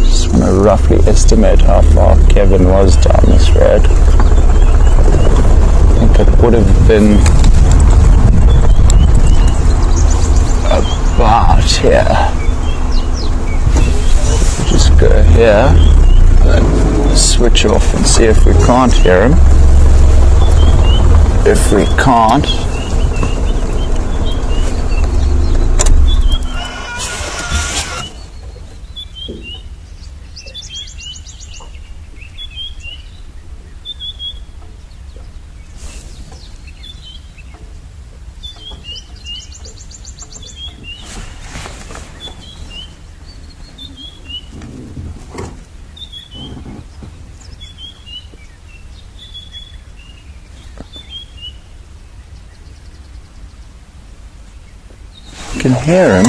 just want to roughly estimate how far Kevin was down this road. I think it would have been about here. Just go here, then switch off and see if we can't hear him. If we can't, I can hear him.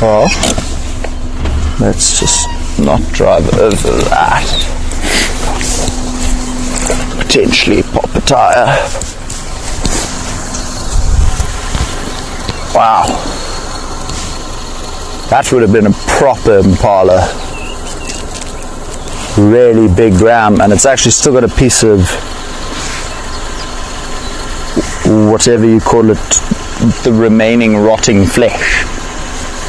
Well, let's just not drive over that. Potentially pop a tire. Wow. That would have been a proper Impala. Really big ram, and it's actually still got a piece of whatever you call it, the remaining rotting flesh.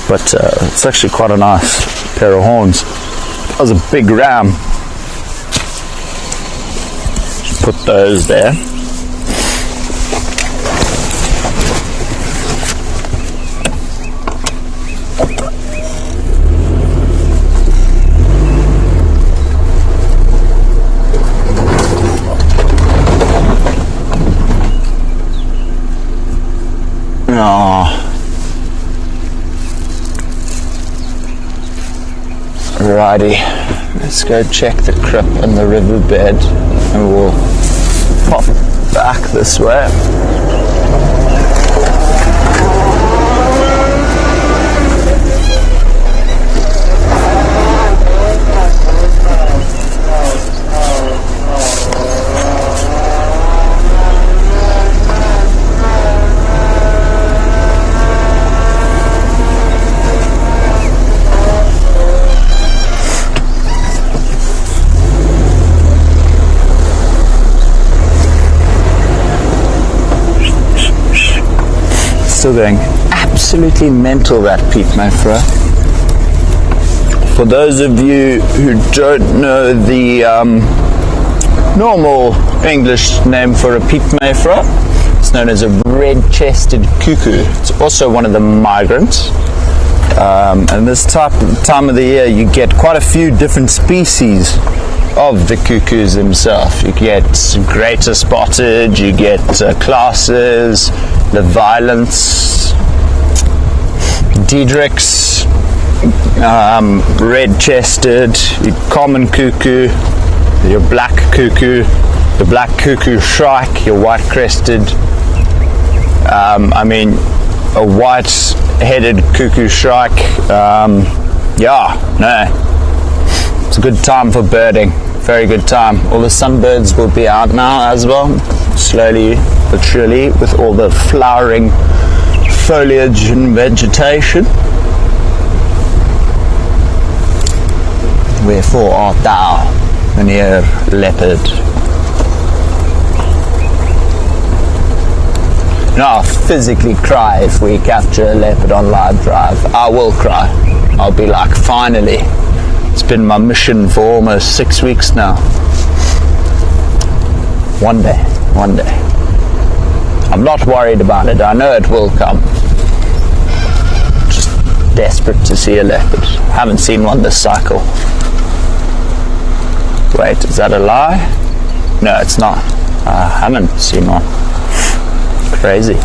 But it's actually quite a nice pair of horns. That was a big ram. Just put those there. Alrighty, let's go check the crop and the riverbed, and we'll pop back this way. Still going absolutely mental, that peat mayfro. For those of you who don't know the normal English name for a peat mayfro, it's known as a red-chested cuckoo. It's also one of the migrants. And this time of the year you get quite a few different species of the cuckoos themselves. You get greater spotted, you get classes, the violence, Diedrichs, red-chested, your common cuckoo, your black cuckoo, the black cuckoo shrike, your white-crested. I mean, a white-headed cuckoo shrike. Yeah, no, it's a good time for birding. very good time. All the sunbirds will be out now as well, slowly but surely, with all the flowering foliage and vegetation. Wherefore art thou, Meneer Leopard? No, I'll physically cry if we capture a leopard on live drive. I will cry. I'll be like, finally. It's been my mission for almost 6 weeks now. One day. I'm not worried about it. I know it will come. Just desperate to see a leopard. Haven't seen one this cycle. Wait, is that a lie? No, it's not. I haven't seen one. Crazy.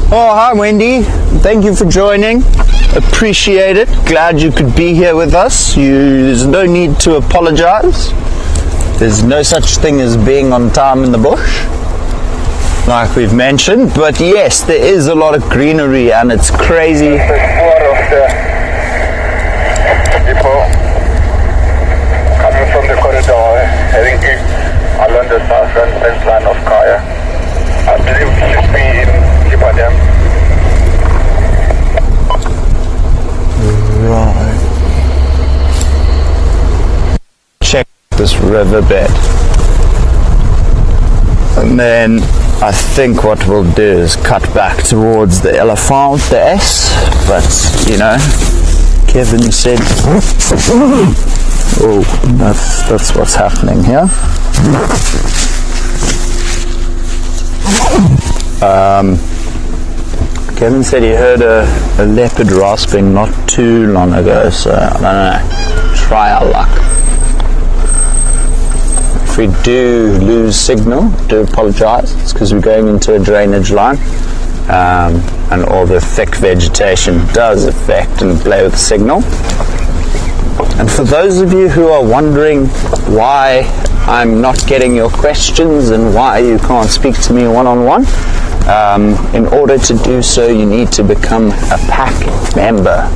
Oh, hi Wendy. Thank you for joining. Appreciate it. Glad you could be here with us. There's no need to apologize. There's no such thing as being on time in the bush, like we've mentioned. But yes, there is a lot of greenery and it's crazy.
There's 4 of the people coming from the corridor heading to along the southern fence line of Kaya. I believe it should be in Ibadan.
Right. Check this riverbed. And then I think what we'll do is cut back towards the elephant, the S. But, you know, Kevin said... Oh, that's what's happening here. Kevin said he heard a leopard rasping not too long ago, so I don't know. Try our luck. If we do lose signal, do apologise. It's because we're going into a drainage line, and all the thick vegetation does affect and play with the signal. And for those of you who are wondering why I'm not getting your questions and why you can't speak to me one-on-one, in order to do so, you need to become a pack member.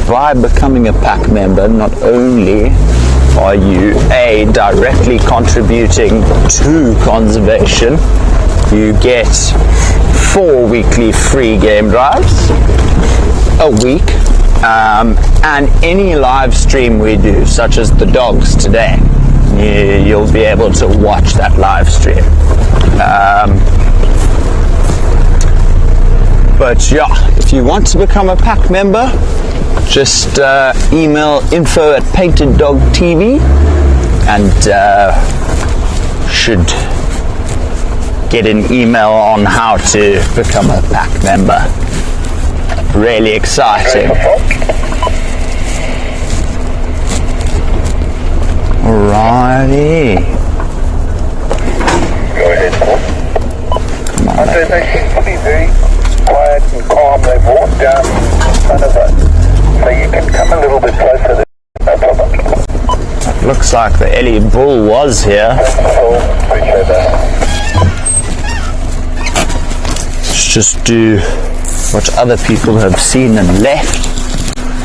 By becoming a pack member, not only are you directly contributing to conservation, you get 4 weekly free game drives a week, and any live stream we do, such as the dogs today, you'll be able to watch that live stream. But yeah, if you want to become a pack member, just email info@painteddogtv and should get an email on how to become a pack member. Really exciting. Alrighty.
Go ahead, Paul.
Come on.
And they seem to be very quiet and calm. They've walked down in front of us. So you can come a little bit closer. No problem.
Looks like the Ellie Bull was here.
Appreciate that.
Let's just do what other people have seen and left.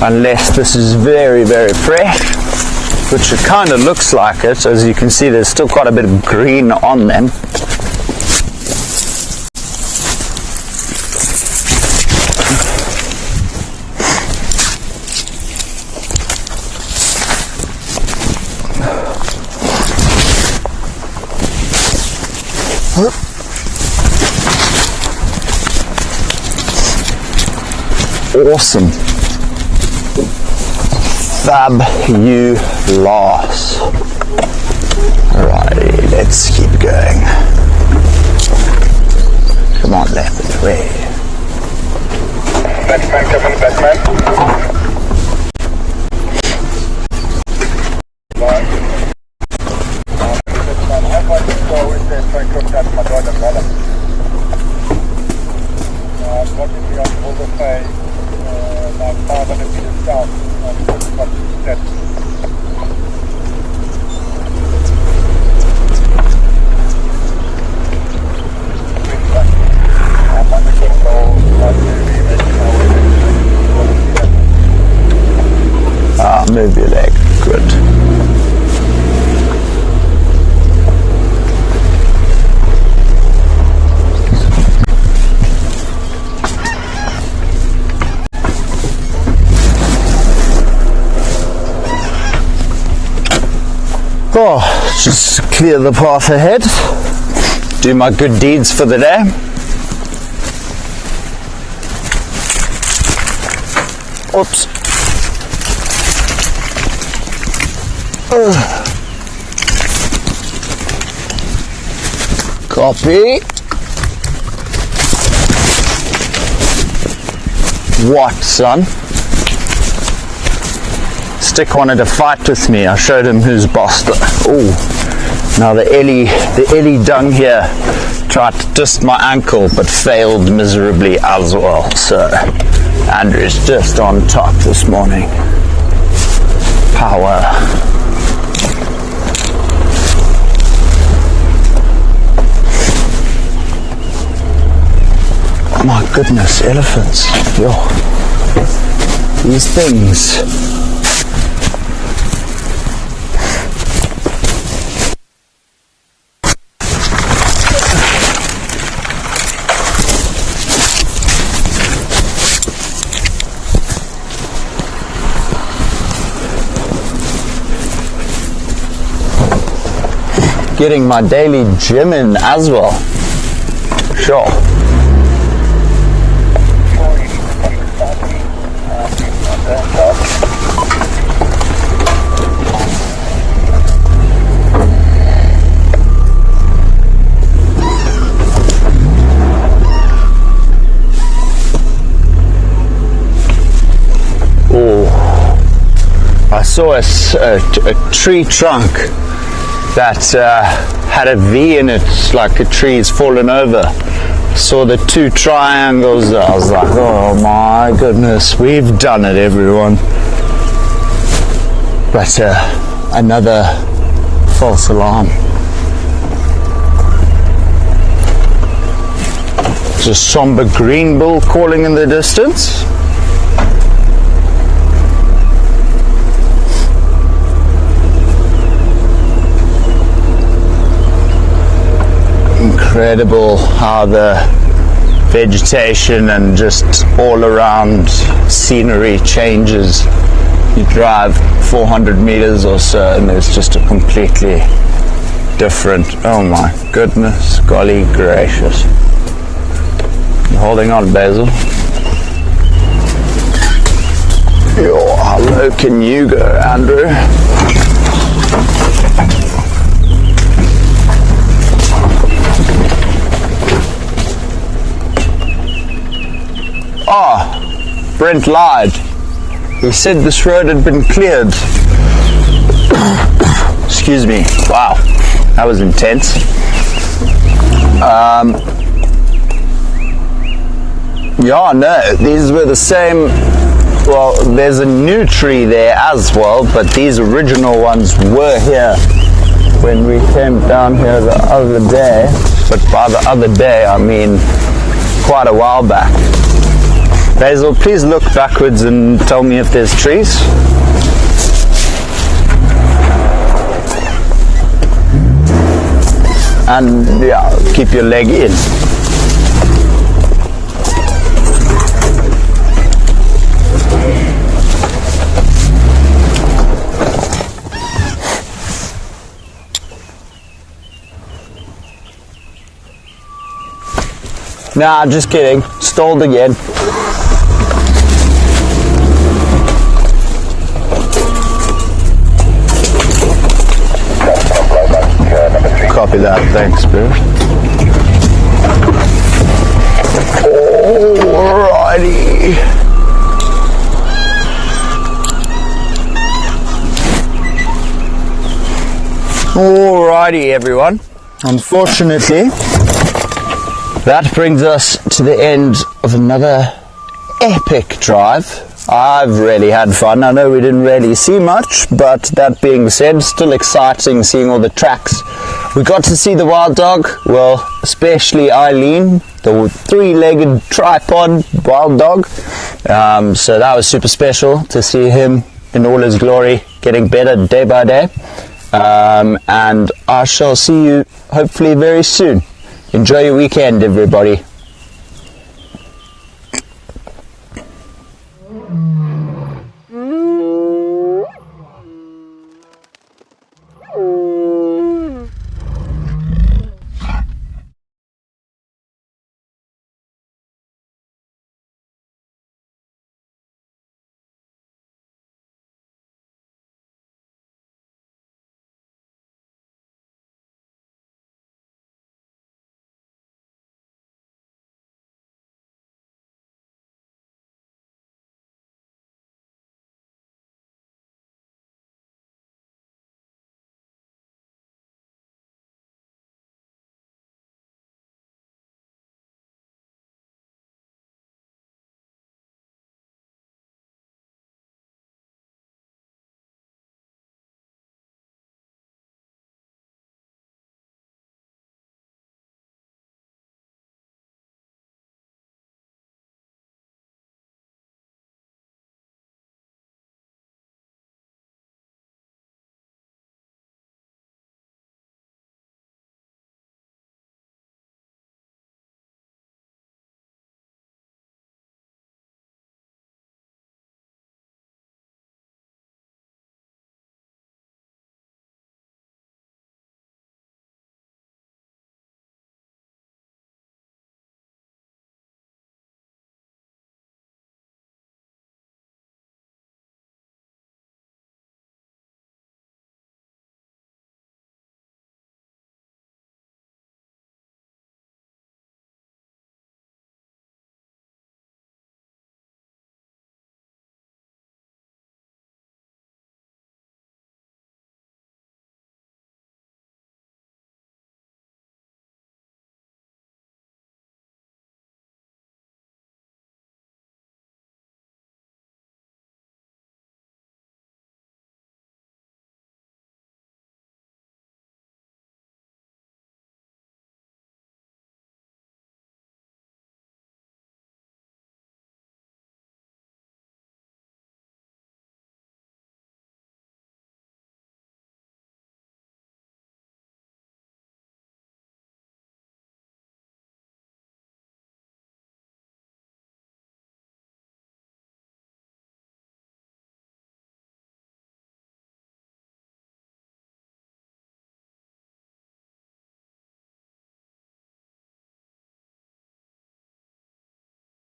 Unless this is very, very fresh, which it kind of looks like it. As you can see, there's still quite a bit of green on them. Awesome. Fabulous. Alrighty, let's keep going. Come on, leopard, way.
Batman, coming, Batman. 500 meters south on 45%.
Move your leg. Good. Oh, just clear the path ahead. Do my good deeds for the day. Oops. Copy. What, son? Stick wanted to fight with me. I showed him who's boss. Oh, now the Ellie dung here tried to twist my ankle but failed miserably as well. So Andrew's just on top this morning. Power. My goodness, elephants. Yo. These things. Getting my daily gym in as well. Sure. I saw a tree trunk that had a V in it, like a tree's fallen over. Saw the two triangles. I was like, oh my goodness, we've done it, everyone. But another false alarm. There's a somber green bull calling in the distance. Incredible how the vegetation and just all around scenery changes. You drive 400 meters or so and there's just a completely different, oh my goodness, golly gracious. I'm holding on, Basil. Yo, how low can you go, Andrew? Oh, Brent lied. He said this road had been cleared. Excuse me. Wow, that was intense. Yeah, no, these were the same. Well, there's a new tree there as well, but these original ones were here when we came down here the other day. But by the other day, I mean quite a while back. Basil, please look backwards and tell me if there's trees. And yeah, keep your leg in. Nah, just kidding. Stalled again. Copy that, thanks, bro. Alrighty. Alrighty, everyone. Unfortunately, that brings us to the end of another epic drive I've really had fun. I know we didn't really see much, but that being said, still exciting seeing all the tracks. We got to see the wild dog, well, especially Eileen, the three-legged tripod wild dog. So that was super special to see him in all his glory, getting better day by day. And I shall see you hopefully very soon. Enjoy your weekend, everybody.